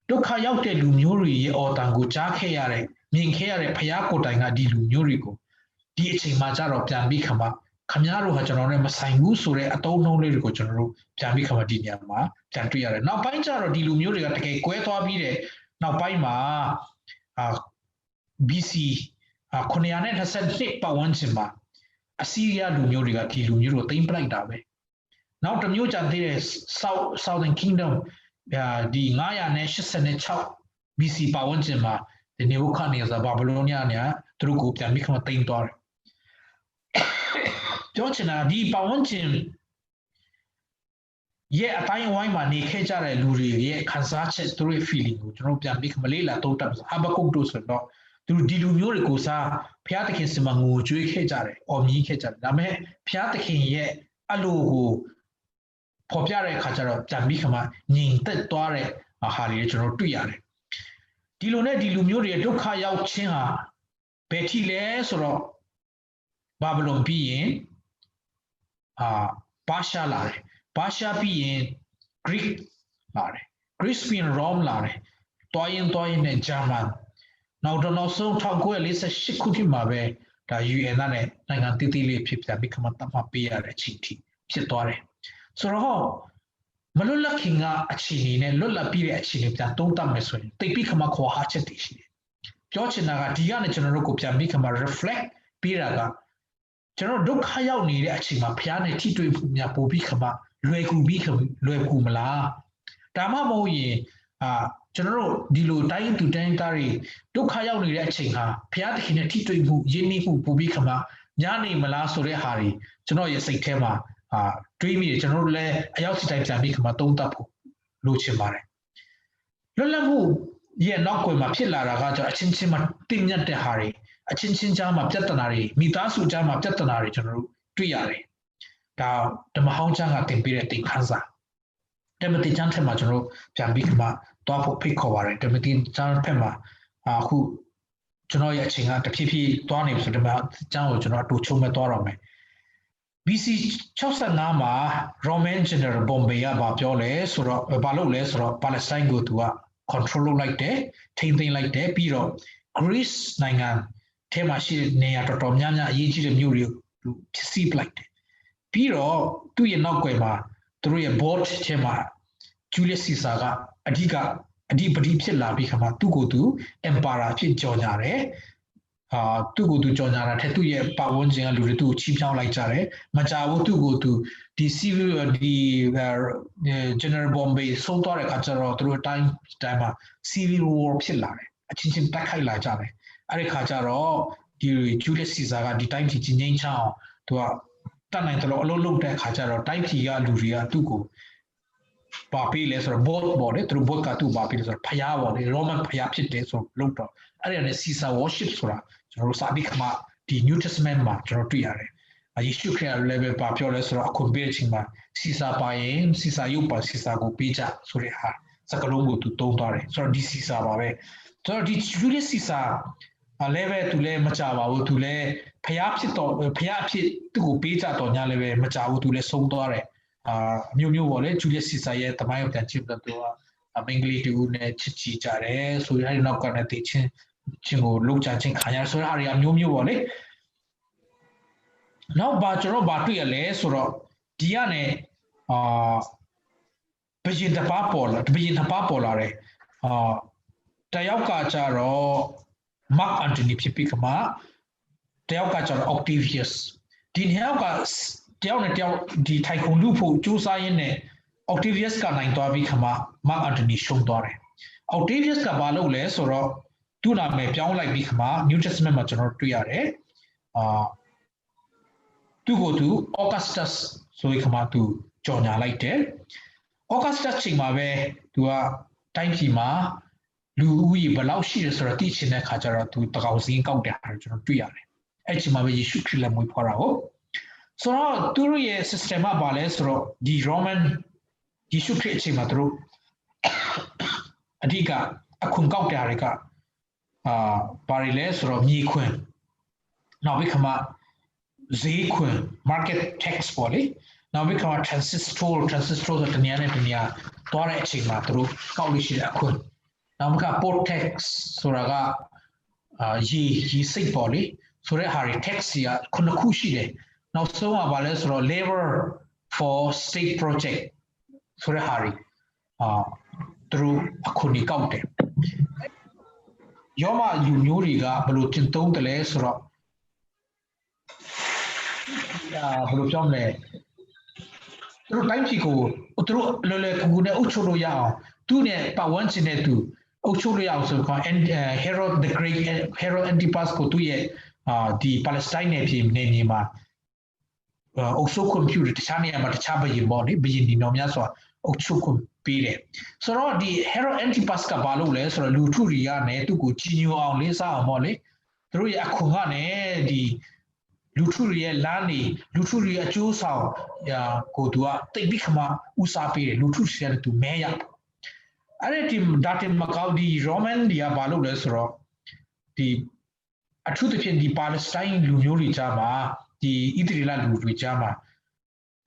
ဒုက္ခရောက်တဲ့လူမျိုးတွေရဲ့အော်တန်ကိုကြားခဲ့ရတဲ့မြင်ခဲ့ရတဲ့ဘုရားကိုယ်တိုင်ကဒီလူမျိုးတွေကိုဒီအချိန်မှာကြတော့ပြန်ပြီးခမခင်ဗျားတို့ဟာကျွန်တော်နဲ့မဆိုင်ဘူးဆိုတဲ့အတုံးနှုံးလေးတွေကိုကျွန်တော်တို့ပြန်ပြီးခမဒီနေရာမှာပြန်တွေ့ရတယ်နောက်ပိုင်းကျတော့ဒီလူမျိုးတွေကတကယ်ကွဲသွားပြီးတဲ့နောက်ပိုင်းမှာBC 922ပတ်ဝန်းကျင်မှာအစီးရီးယားလူမျိုးတွေကဒီလူမျိုးတွေကိုသိမ်းပလိုက်တာပဲနောက်တစ်မျိုးကြံသေးတဲ့ Southern Kingdom ဒီ986 BC ပတ်ဝန်းကျင်မှာဒီနေဘုခါနေဇာဘာဘလိုနီးယားเนี่ยသူတို့ကိုပြန်ပြီးခမသိမ်းသွားတယ်ပြောချင်တာဒီပတ်ဝန်းကျင်ရဲ့အတိုင်းအဝိုင်းမှာနေခဲ့ကြတဲ့လူတွေရဲ့ခံစားချက်သူတို့ရဲ့ feeling ကိုကျွန်တော်ပြန်ပြီးခမလေးလာသုံးသပ်ဟာဘကုတ်တို့ဆိုတော့သူတို့ဒီလူမျိုးတွေကိုစားဘုရားသခင်စမငိုကြွေးခဲ့ကြတယ်အော်မြည်ခဲ့ကြတယ်ဒါပေမဲ့ဘုရားသခင်ရဲ့အလိုကိုပေါ်ပြတဲ့အခါကျတော့ပြန်ပြီးခမငြိမ်သက်သွားတဲ့ဟာတွေကျွန်တော်တွေ့ရတယ်ဒီလိုနဲ့ဒီလူမျိုးတွေဒုက္ခရောက်ခြင်းဟာဘယ်ထိလဲဆိုတော့ဘာဘလုံပြီးရင်ဘာရှာလာတယ်ဘာရှာပြီးရင် Greek လာတယ် Greece ပြီးရင် Rome လာတယ်တွားရင်နဲ့ German နောက်ဆုံး1948ခုနှစ်မှာပဲဒါ UN နဲ့နိုင်ငံတည်တည်လေးဖြစ်ပြန်ပြီးခမတတ်မှပေးရတဲ့အချိန်ထိဖြစ်သွားတယ်ဆိုတော့မလွတ်လပ်ခင်ကအခြေအနေနဲ့လွတ်လပ်ပြီးတဲ့အခြေအနေပြန်သုံးသပ်မယ်ဆိုရင်တိတ်ပြီးခမခေါ်ဟာချက်တည်ရှိတယ်ပြောချင်တာကဒီကနေကျွန်တော်တို့ကိုပြန်ပြီးခမ reflect ပြီးတာကကျွန်တော်ဒုက္ခရောက်နေတဲ့အချိန်မှာဘုရားနဲ့ထိတွေ့မှုများပို့ပြီးခမလွယ်ကူမလားဒါမှမဟုတ်ရင်ကျွန်တော်တို့ဒီလိုတိုင်းသူတိုင်းသားတွေဒုက္ခရောက်နေတဲ့အချိန်ဟာဘုရားသခင်နဲ့ထိတွေ့မှုရင်းနှီးမှုပို့ပြီးခမညာနေမလားဆိုတဲ့ဟာတွေကျွန်တော်ရဲ့စိတ်ထဲမှာတွေးမိတယ်ကျွန်တော်တို့လည်းအရောက်စီတိုင်းပြန်ပြီးခမသုံးသပ်ဖို့လိုချင်ပါတယ်လွတ်လပ်မှုရဲ့နောက်ွယ်မှာဖြစ်လာတာကကျွန်တော်အချင်းချင်းမှာတင်ညတ်တဲ့ဟာတွေအချင်းချင်းကြားမှာပြဿနာတွေမိသားစုကြားမှာပြဿနာတွေကျွန်တော်တို့တွေ့ရတယ်ဒါဓမ္မဟောင်းကျမ်းကတင်ပြတဲ့သင်ခန်းစာဓမ္မတိကျမ်းထက်မှာကျွန်တော်တို့ပြန်ပြီးခမတွားဖို့ဖိတ်ခေါ်ပါတယ်ဓမ္မတိကျမ်းဖက်မှာအခုကျွန်တော်ရဲ့အချိန်ကတဖြည်းဖြည်းတွားနေပြီဆိုတော့ဓမ္မကျမ်းကိုကျွန်တော်အတူချုံမဲ့တွားတော့မယ်BC 65မှာ Roman General Bombay ကပြောလဲဆိုတော့ဘာလုပ်လဲဆိုတော့ Palestine ကိုသူက control လုပ်လိုက်တယ်ထိမ့်သိမ်းလိုက်တယ်ပြီးတော့ Greece နိုင်ငံထဲမှာရှိတဲ့နေရာတော်တော်များများအရေးကြီးတဲ့မြို့တွေကိုဖြစ်စီပလိုက်တယ်ပြီးတော့သူ့ရဲ့နောက်ကွယ်မှာသူတို့ရဲ့ board ထဲမှာ Julius Caesar ကအဓိပတိဖြစ်လာပြီးခါမှာသူ့ကိုယ်သူ emperor ဖြစ်ကြော်ညာတယ်သူ့ကိုယ်သူကြော်ညာတာတဲ့သူ့ရဲ့ပတ်ဝန်းကျင်ကလူတွေသူ့ကိုချီးဖြောင်းလိုက်ကြတယ်မကြဘူးသူ့ကိုယ်သူဒီ civil ဒီ General Bombay ဆုံးသွားတဲ့အခါကျတော့သူတို့တိုင်းမှာ civil war ဖြစ်လာတယ်အချင်းချင်းတိုက်ခိုက်လာကြတယ်အဲ့ဒီခါကျတော့ဒီ Julius Caesar ကဒီတိုင်းပြည်ကြီးငြိမ်းချမ်းအောင်သူကတတ်နိုင်တယ်လို့အလုပ်လုပ်တဲ့အခါကျတော့တိုင်းပြည်ကလူတွေကသူ့ကိုပါပေးလဲဆိုတော့ board ပေါ့လေသူတို့ board ကသူ့ပါပေးလဲဆိုတော့ဖျားပေါ့လေ Roman ဖျားဖြစ်တယ်ဆိုလို့တော့အဲ့ဒါနဲ့ Caesar worship ဆိုတာကျွန်တော်တို့စာပြီးခါမှဒီ New Testament မှာကျွန်တော်တွေ့ရတယ်ယေရှုခရစ် level ပါပြောလဲဆိုတော့အခုပေးချင်းမှာ Caesar ပါရင် Caesar ရုပ်ပါ Caesar ကိုပေးကြဆိုတဲ့ဟာစကလုံးကိုသူသုံးသွားတယ်ဆိုတော့ဒီ Caesar ပါပဲဆိုတော့ဒီ Julius Caesar level သူလည်းမကြပါဘူးသူလည်းဖျားဖြစ်တော့ဖျားဖြစ်သူ့ကိုပေးကြတော့ညာလည်းပဲမကြဘူးသူလည်းဆုံးသွားတယ်မျိုးပေါ့လေ Julius Caesar ရဲ့တမိုင်းပြန်ကြည့်တော့သူကမင်္ဂလိတူနဲ့ချစ်ချီကြတယ်ဆိုရတဲ့နောက်ကနေတည်ချင်းကိုလှုပ်ချခြင်းခံရဆိုတဲ့အားရမျိုးပေါ့လေနောက်ကျွန်တော်တွေ့ရလဲဆိုတော့ဒီကနေဘယင်တစ်ပါးပေါ်လာတယ်တယောက်ကကြတော့ Mark Antony ဖြစ်ပြီးခါမှာတယောက်ကကြတော့ Octavius ဒီနှစ်ယောက်ကတယောက်နဲ့တယောက်ဒီထိုင်ခုံလူဖို့စူးစမ်းရင်းနဲ့ Octavius ကနိုင်သွားပြီးခါမှာ Mark Antony ရှုံးသွားတယ် Octavius ကဘာလုပ်လဲဆိုတော့သူ့နာမည်ပြောင်းလိုက်ပြီးခါမှာ New Testament မှာကျွန်တော်တွေ့ရတယ်သူ့ကိုသူ Augustus ဆိုပြီးခါမှာသူကြော်ညာလိုက်တယ် Augustus ချိန်မှာပဲသူကတိုင်းပြည်မှာလူဦးရေဘယ်လောက်ရှိတယ်ဆိုတော့သိချင်တဲ့ခါကျတော့သူတကောင်စင်းကောက်တယ်ဟာကျွန်တော်တွေ့ရတယ်အဲ့ချိန်မှာပဲယေရှုခရစ်လည်းမွေးဖွားတာဟုတ်ဆိုတော့သူတို့ရဲ့ system ကဘာလဲဆိုတော့ဒီ Roman ယေရှုခရစ်အချိန်မှာသူတို့အဓိကအခွန်ကောက်တဲ့တွေကဘာတွေလဲဆိုတော့မြေခွင်နောက်ပြီးခါမှဈေးခွင် market tax ပေါ့လေနောက်ပြီးခါမှ transistor ဆိုတဲ့နေရာနဲ့တနေရာသွားတဲ့အချိန်မှာသူတို့ကောက်လို့ရှိတဲ့အခွန်နောက်ပြီးခါ port tax ဆိုတာကရေစိတ်ပေါ့လေဆိုတဲ့ဟာတွေ tax ကြီးကခုနှစ်ခုရှိတယ်နောက်ဆုံးကဘာလဲဆိုတော့ labor for state project ဆိုတဲ့ဟာတွေသူတို့အခုနေကောက်တယ်ရောမလူမျိုးတွေကဘယ်လိုကျင့်သုံးတယ်လဲဆိုတော့ဘယ်လိုပြောမလဲသူတို့တိုင်းပြည်ကိုသူတို့လော်လေကူနဲ့အုပ်ချုပ်လို့ရအောင်သူနဲ့ပတ်ဝန်းကျင်နဲ့သူအုပ်ချုပ်လို့ရအောင်ဆိုတော့ Herod the Great Herod Antipas ကိုသူရဲ့ဒီ Palestine နဲ့ပြည်နေမြေမှာအုပ်ချုပ်ခွင့်ပြုတယ်တခြားနေရာမှာတခြားဘယင်ပေါ့လေဘယင်ဒီတော်များဆိုအုပ်ချုပ်ခွင့်ပေးတယ်ဆိုတော့ဒီ Herod Antipas ကဘာလုပ်လဲဆိုတော့လူထုတွေကနေသူ့ကိုကြီးညိုအောင်လေးစားအောင်ပေါ့လေသူတို့ရဲ့အခွန်ကနေဒီလူထုတွေရဲ့လမ်းနေလူထုတွေအကျိုးဆောင်ကိုသူကတိတ်ပြီးခါမှဥစားပေးတယ်လူထုတွေလည်းသူမဲရအဲ့ဒီဒါတင်မကောက်ဒီ Roman တွေကဘာလုပ်လဲဆိုတော့ဒီအထူးသဖြင့်ဒီ Palestine လူမျိုးတွေကြားမှာဒီဣသရေလလူတွေကြားမှာ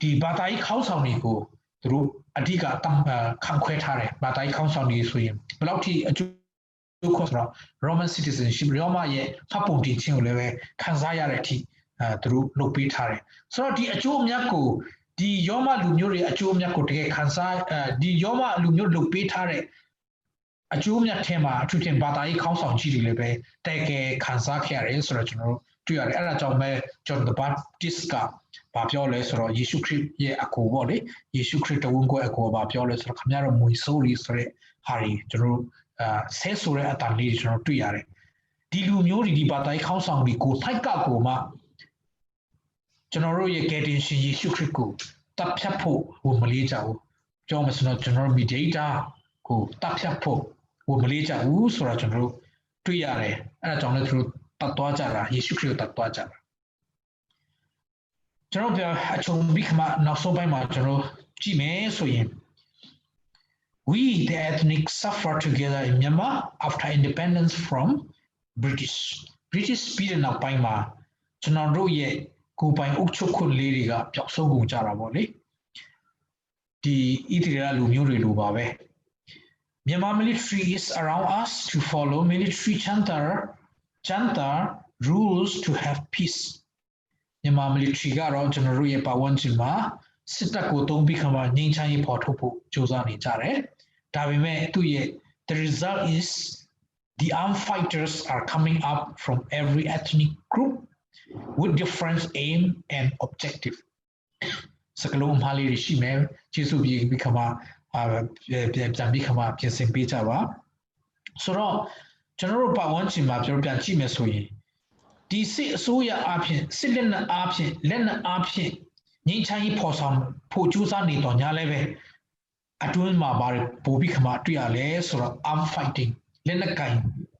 ဒီဘာသာရေးခေါင်းဆောင်တွေကိုသူတို့အဓိကခံခွဲထားတယ်ဘာသာရေးခေါင်းဆောင်တွေဆိုရင်ဘယ်လောက်ထိအကျိုးခေါ်ဆိုတော့ Roman citizenship ရောမရဲ့ဖတ်ပုံတင်ခြင်းကိုလည်းပဲခံစားရတဲ့အထိသူတို့လုပ်ပေးထားတယ်ဆိုတော့ဒီအကျိုးအမြတ်ကိုဒီရောမလူမျိုးတွေအကျိုးအမြတ်ကိုတကယ်ခံစားဒီရောမလူမျိုးလုပ်ပေးထားတဲ့အကျိုးအမြတ်ထဲမှာအထူးသဖြင့်ဘာသာရေးခေါင်းဆောင်ကြီးတွေလည်းပဲတကယ်ခံစားခဲ့ရတယ်ဆိုတော့ကျွန်တော်တို့တွေ့ရတယ်အဲ့ဒါကြောင့်ပဲ John the Baptist ကဘာပြောလဲဆိုတော့ယေရှုခရစ်ရဲ့အကိုပေါ့လေယေရှုခရစ်တော်ဝန်ကိုအကိုဘာပြောလဲဆိုတော့ခင်ဗျားတို့မွေဆိုးရီဆိုတဲ့ဟာတွေကျွန်တော်တို့ဆဲဆိုတဲ့အတန်လေးကျွန်တော်တွေ့ရတယ်ဒီလူမျိုးတွေဒီဘာသာရေးခေါင်းဆောင်တွေကိုထိုက်ကကိုမှကျွန်တော်တို့ရဲ့ကယ်တင်ရှင်ယေရှုခရစ်ကိုတပ်ဖြတ်ဖို့ဝန်မလေးကြဘူးကြောင်းမစတော့ကျွန်တော်တို့ mediator ကိုတပ်ဖြတ်ဖို့ဝန်မလေးကြဘူးဆိုတော့ကျွန်တော်တို့တွေ့ရတယ်အဲ့ဒါကြောင့်လည်းသူတို့တတ်သွားကြတာယေရှုခရစ်ကိုတတ်သွားကြတာကျွန်တော်အချုံပြီးခါနောက်ဆုံးပိုင်းမှာကျွန်တော်ကြည့်မယ်ဆိုရင် we the ethnic suffer together in Myanmar after independence from British ပြည်တဲ့နောက်ပိုင်းမှာကျွန်တော်တို့ရဲ့ကိုယ်ပိုင်အုပ်ချုပ်ခွင့်လေးတွေကပျောက်ဆုံးကုန်ကြတာပေါ့လေဒီဣသရေလလူမျိုးတွေလိုပါပဲ Myanmar military is around us to follow military chanter rules to have peace. Myanmar military ကတော့ကျွန်တော်တို့ရဲ့ပတ်ဝန်းကျင်မှာစစ်တပ်ကိုတုံးပြီးခါမှငြိမ်းချမ်းရေးပေါ်ထုတ်ဖို့ကြိုးစားနေကြတယ်။ဒါပေမဲ့သူ့ရဲ့ the result is the armed fighters are coming up from every ethnic group with different aim and objective. စကလုံးမှားလေးတွေရှိမယ်ကျေးဇူးပြီးခါမှပြန်ပြီးခါမှပြင်ဆင်ပေးကြပါဆိုတော့ကျွန်တော်တို့ပတ်ဝန်းကျင်မှာပြောပြန်ကြည့်မယ်ဆိုရင်ဒီစစ်အစိုးရအဖြစ်စစ်လက်နက်အဖြစ်လက်နက်အဖြစ်ငြိမ်းချမ်းရေးပေါ်ဆောင်ဖို့ကြိုးစားနေတော့ညာလည်းပဲအတွင်းမှာပါတယ်ပို့ပြီးခါမှတွေ့ရလဲဆိုတော့ arm fighting လက်နက်ကင်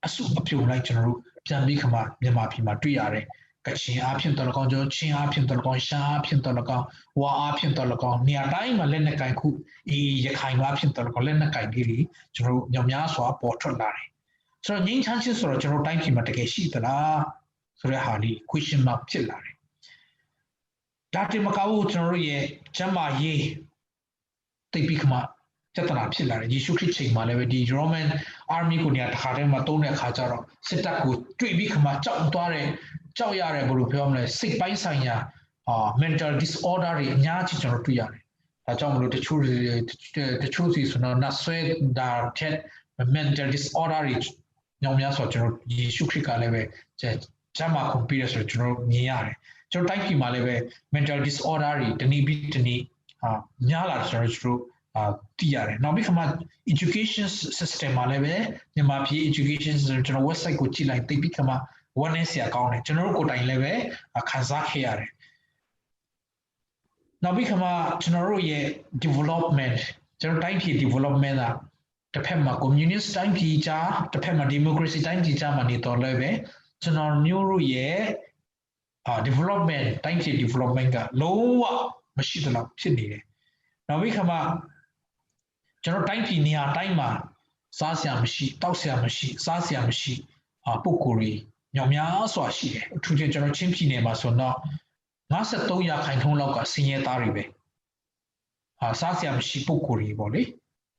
အစုအပြုံလိုက်ကျွန်တော်တို့ပြန်ပြီးခါမှမြန်မာပြည်မှာတွေ့ရတယ်ကချင်အဖြစ်တော်လကောင်ကျော်ချင်းအဖြစ်တော်လကောင်ရှားအဖြစ်တော်လကောင်ဝါအဖြစ်တော်လကောင်နေရာတိုင်းမှာလက်နက်ကင်ခုရခိုင်အဖြစ်တော်လကောင်လက်နက်ကင်ကြီးတွေကျွန်တော်တို့ညများစွာပေါ်ထွက်လာတယ်ဆိုတော့ငြိမ်းချမ်းခြင်းဆိုတော့ကျွန်တော်တိုင်းပြည်မှာတကယ်ရှိသလားဆိုတဲ့ဟာလေး question mark ဖြစ်လာတယ်ဒါတင်မကဘူးကျွန်တော်တို့ရဲ့ကျမ်းမာရေးတိတ်ပြီးခါမှပြဿနာဖြစ်လာတယ်ယေရှုခရစ်ချိန်မှာလည်းပဲဒီ Roman army ကိုနေရာတစ်ခါတည်းမှာတုံးတဲ့အခါကျတော့စစ်တပ်ကိုတွေ့ပြီးခါမှကြောက်သွားတယ်ကြောက်ရတယ်ဘယ်လိုပြောမလဲစိတ်ပိုင်းဆိုင်ရာ mental disorder တွေအများကြီးကျွန်တော်တွေ့ရတယ်ဒါကြောင့်မလို့တချို့စီဆိုတော့နတ်ဆွဲဒါတဲ့ mental disorder တွေညောင်များဆိုကျွန်တော်ယေရှုခရစ်ကလည်းပဲကျမ်းမာခွန်ပြရဆိုကျွန်တော်မြင်ရတယ်ကျွန်တော်တိုက်ပြည်မှာလည်းပဲ mental disorder တွေတနည်းပြီးတနည်းများလာကျွန်တော်သိရတယ်နောက်ပြီးခါမှ education system မှာလည်းပဲမြန်မာပြည် education system ကျွန်တော် website ကိုကြည့်လိုက်သိပြီးခါမှ one ဆရာကောင်းတယ်ကျွန်တော်တို့ကိုယ်တိုင်လည်းပဲခန်းစားခဲ့ရတယ်နောက်ပြီးခါမှကျွန်တော်တို့ရဲ့ development ကျွန်တော်တိုင်းပြည် development ကတစ်ဖက်မှာ communist တိုင်းပြည်ကြားတစ်ဖက်မှာ democracy တိုင်းပြည်ကြားမှာနေတော့လည်းပဲကျွန်တော်မျိုးတို့ရဲ့ development တိုင်းပြည် development ကလုံးဝမရှိသလောက်ဖြစ်နေတယ်နောက်ပြီးခါမှကျွန်တော်တိုင်းပြည်နေရာတိုင်းမှာစားစရာမရှိတောက်စရာမရှိစားစရာမရှိပုဂ္ဂိုလ်တွေညောင်များစွာရှိတယ်အထူးသဖြင့်ကျွန်တော်ချင်းပြည်နယ်မှာဆိုတော့53%လောက်ကဆင်းရဲသားတွေပဲစားစရာမရှိပုဂ္ဂိုလ်တွေပေါ့လေ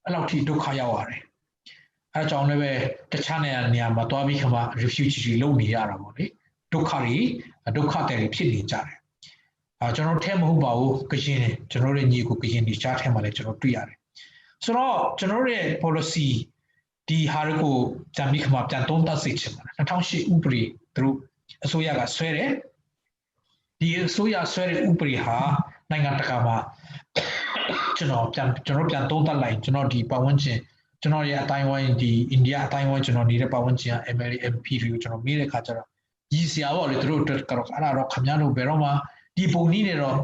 အဲ့လောက်ထိဒုက္ခရောက်ရတယ်အဲကြောင့်လည်းပဲတခြားနေရာမှာတွားပြီးခါမှ refugee တွေလုံနေရတာပေါ့လေဒုက္ခတွေဖြစ်နေကြတယ်ကျွန်တော်ထဲမဟုတ်ပါဘူးကရင်ကျွန်တော်ရဲ့ညီကိုကရင်ဒီကြားထဲမှာလည်းကျွန်တော်တွေ့ရတယ်ဆိုတော့ကျွန်တော်ရဲ့ policy ဒီဟာကိုပြန်ပြီးခါမှပြန်သုံးသပ်စေချင်ပါတယ်2008ဥပဒေသူတို့အစိုးရကဆွဲတယ်ဒီအစိုးရဆွဲတဲ့ဥပဒေဟာနိုင်ငံတကာမှာကျွန်တော်ပြန်သုံးသပ်လိုက်ကျွန်တော်ဒီပတ်ဝန်းကျင်ကျွန်တော်ရဲ့အတိုင်းဝိုင်းဒီအိန္ဒိယအတိုင်းဝိုင်းကျွန်တော်နေတဲ့ပတ်ဝန်းကျင် MLA MP တွေကိုကျွန်တော်မေးတဲ့အခါကျတော့ရည်စရာပေါ့လေသူတို့အတွက်ကတော့အဲ့ဒါတော့ခင်ဗျားတို့ဘယ်တော့မှဒီပုံနည်းနဲ့တော့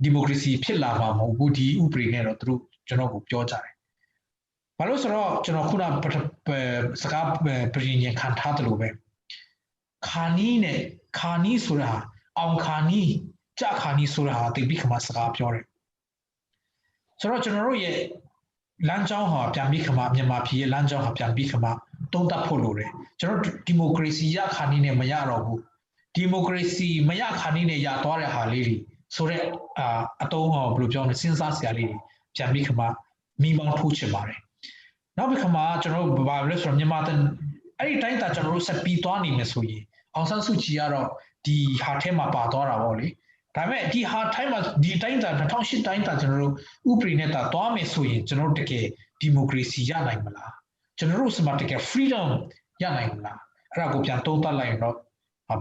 ဒီမိုကရေစီဖြစ်လာမှာမဟုတ်ဘူးဒီဥပဒေနဲ့တော့သူတို့ကျွန်တော်ကိုပြောကြတယ်ဘာလို့ဆိုတော့ကျွန်တော်ခုနစကားပြင်ရင်ခံထားတယ်လို့ပဲခါနီးနဲ့ခါနီးဆိုတာအောင်ခါနီးကြခါနီးဆိုတာတိတ်ပြီးခါမှစကားပြောတယ်ဆိုတော့ကျွန်တော်တို့ရဲ့လမ်းကြောင်းဟာပြန်ပြီးခါမှမြန်မာပြည်ရဲ့လမ်းကြောင်းဟာပြန်ပြီးခါမှတုံးတက်ဖို့လိုတယ်ကျွန်တော်ဒီမိုကရေစီရခါနီးနဲ့မရတော့ဘူးဒီမိုကရေစီမရခါနီးနဲ့ရသွားတဲ့ဟာလေးတွေဆိုတော့အတုံးဟောဘယ်လိုပြောလဲစဉ်းစားစရာလေးတွေပြန်ပြီးခါမှမိမောင်းထိုးချင်ပါတယ်နောက်ပြီးခါမှကျွန်တော်တို့ဘာလဲဆိုတော့မြန်မာတဲ့အဲ့ဒီတိုင်းတာကျွန်တော်တို့ဆက်ပြီးသွားနေမယ်ဆိုရင်အောင်ဆန်းစုကြည်ကတော့ဒီဟာထဲမှာပါသွားတာပေါ့လေဒါပေမဲ့ဒီဟာတိုင်းမှာဒီတိုင်းတာ2008တိုင်းတာကျွန်တော်တို့ဥပဒေနဲ့တာသွားမယ်ဆိုရင်ကျွန်တော်တို့တကယ်ဒီမိုကရေစီရနိုင်မလားကျွန်တော်တို့စမှာတကယ် freedom ရနိုင်မလားအဲ့ဒါကိုပြန်သုံးသပ်လိုက်ရင်တော့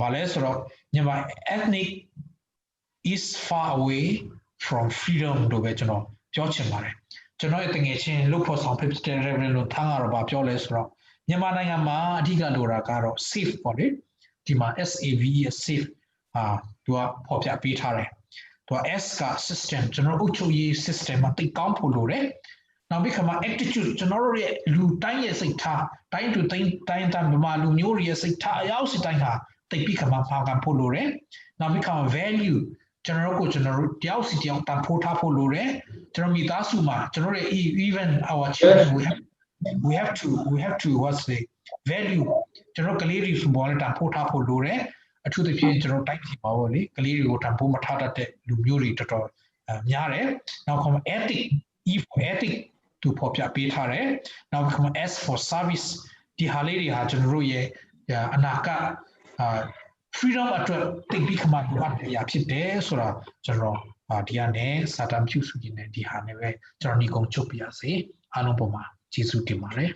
ဘာလဲဆိုတော့မြန်မာ ethnic is far away from freedom လို့ပဲကျွန်တော်ပြောချင်ပါတယ်ကျွန်တော်ရဲ့တငယ်ချင်းလုဖို့ဆောင်ဖြစ်တဲ့ Reverend လို့ထားကတော့ပြောလဲဆိုတော့မြန်မာနိုင်ငံမှာအဓိကလိုတာကတော့ safe ပေါ့လေဒီမှာ SAVE safe သူကပေါ်ပြပေးထားတယ်သူက S က system ကျွန်တော်အုပ်ချုပ်ရေး system မှာတိတ်ကောင်းဖို့လိုတယ်နောက်ပြီးခါမှာ attitude ကျွန်တော်တို့ရဲ့လူတိုင်းရဲ့စိတ်ထားတိုင်းသူတိုင်းမြန်မာလူမျိုးတွေရဲ့စိတ်ထားအရောက်စိတ်တိုင်းဟာတိတ်ပြီးခါမှာဖာကန်ဖို့လိုတယ်နောက်ပြီးခါမှာ value ကျွန်တော်တို့တယောက်စီတယောက်တန်ဖိုးထားဖို့လိုတယ်ကျွန်တော်မိသားစုမှာကျွန်တော်ရဲ့ even our children we have to what's the value ကျွန်တော်ကလေးတွေစပေါ်နဲ့တန်ဖိုးထားဖို့လိုတယ်အထူးသဖြင့်ကျွန်တော်တိုက်စီပါပေါ့လေကလေးတွေကိုတန်ဖိုးမထားတတ်တဲ့လူမျိုးတွေတော်တော်များတယ်နောက်ကမှ ethic သူဖော်ပြပေးထားတယ်နောက်ခါ S for service ဒီဟာလေးတွေဟာကျွန်တော်တို့ရဲ့အနာဂတ်freedom အတွက်တိတ်ပြီးခမှလိုအပ်တဲ့အရာဖြစ်တယ်ဆိုတော့ကျွန်တော်ဒီကနေစာတမ်းပြုစုခြင်းနဲ့ဒီဟာနဲ့ပဲကျွန်တော်ညီကုန်းချုပ်ပြရစေအားလုံးပေါ်မှာကျေးဇူးတင်ပါတယ်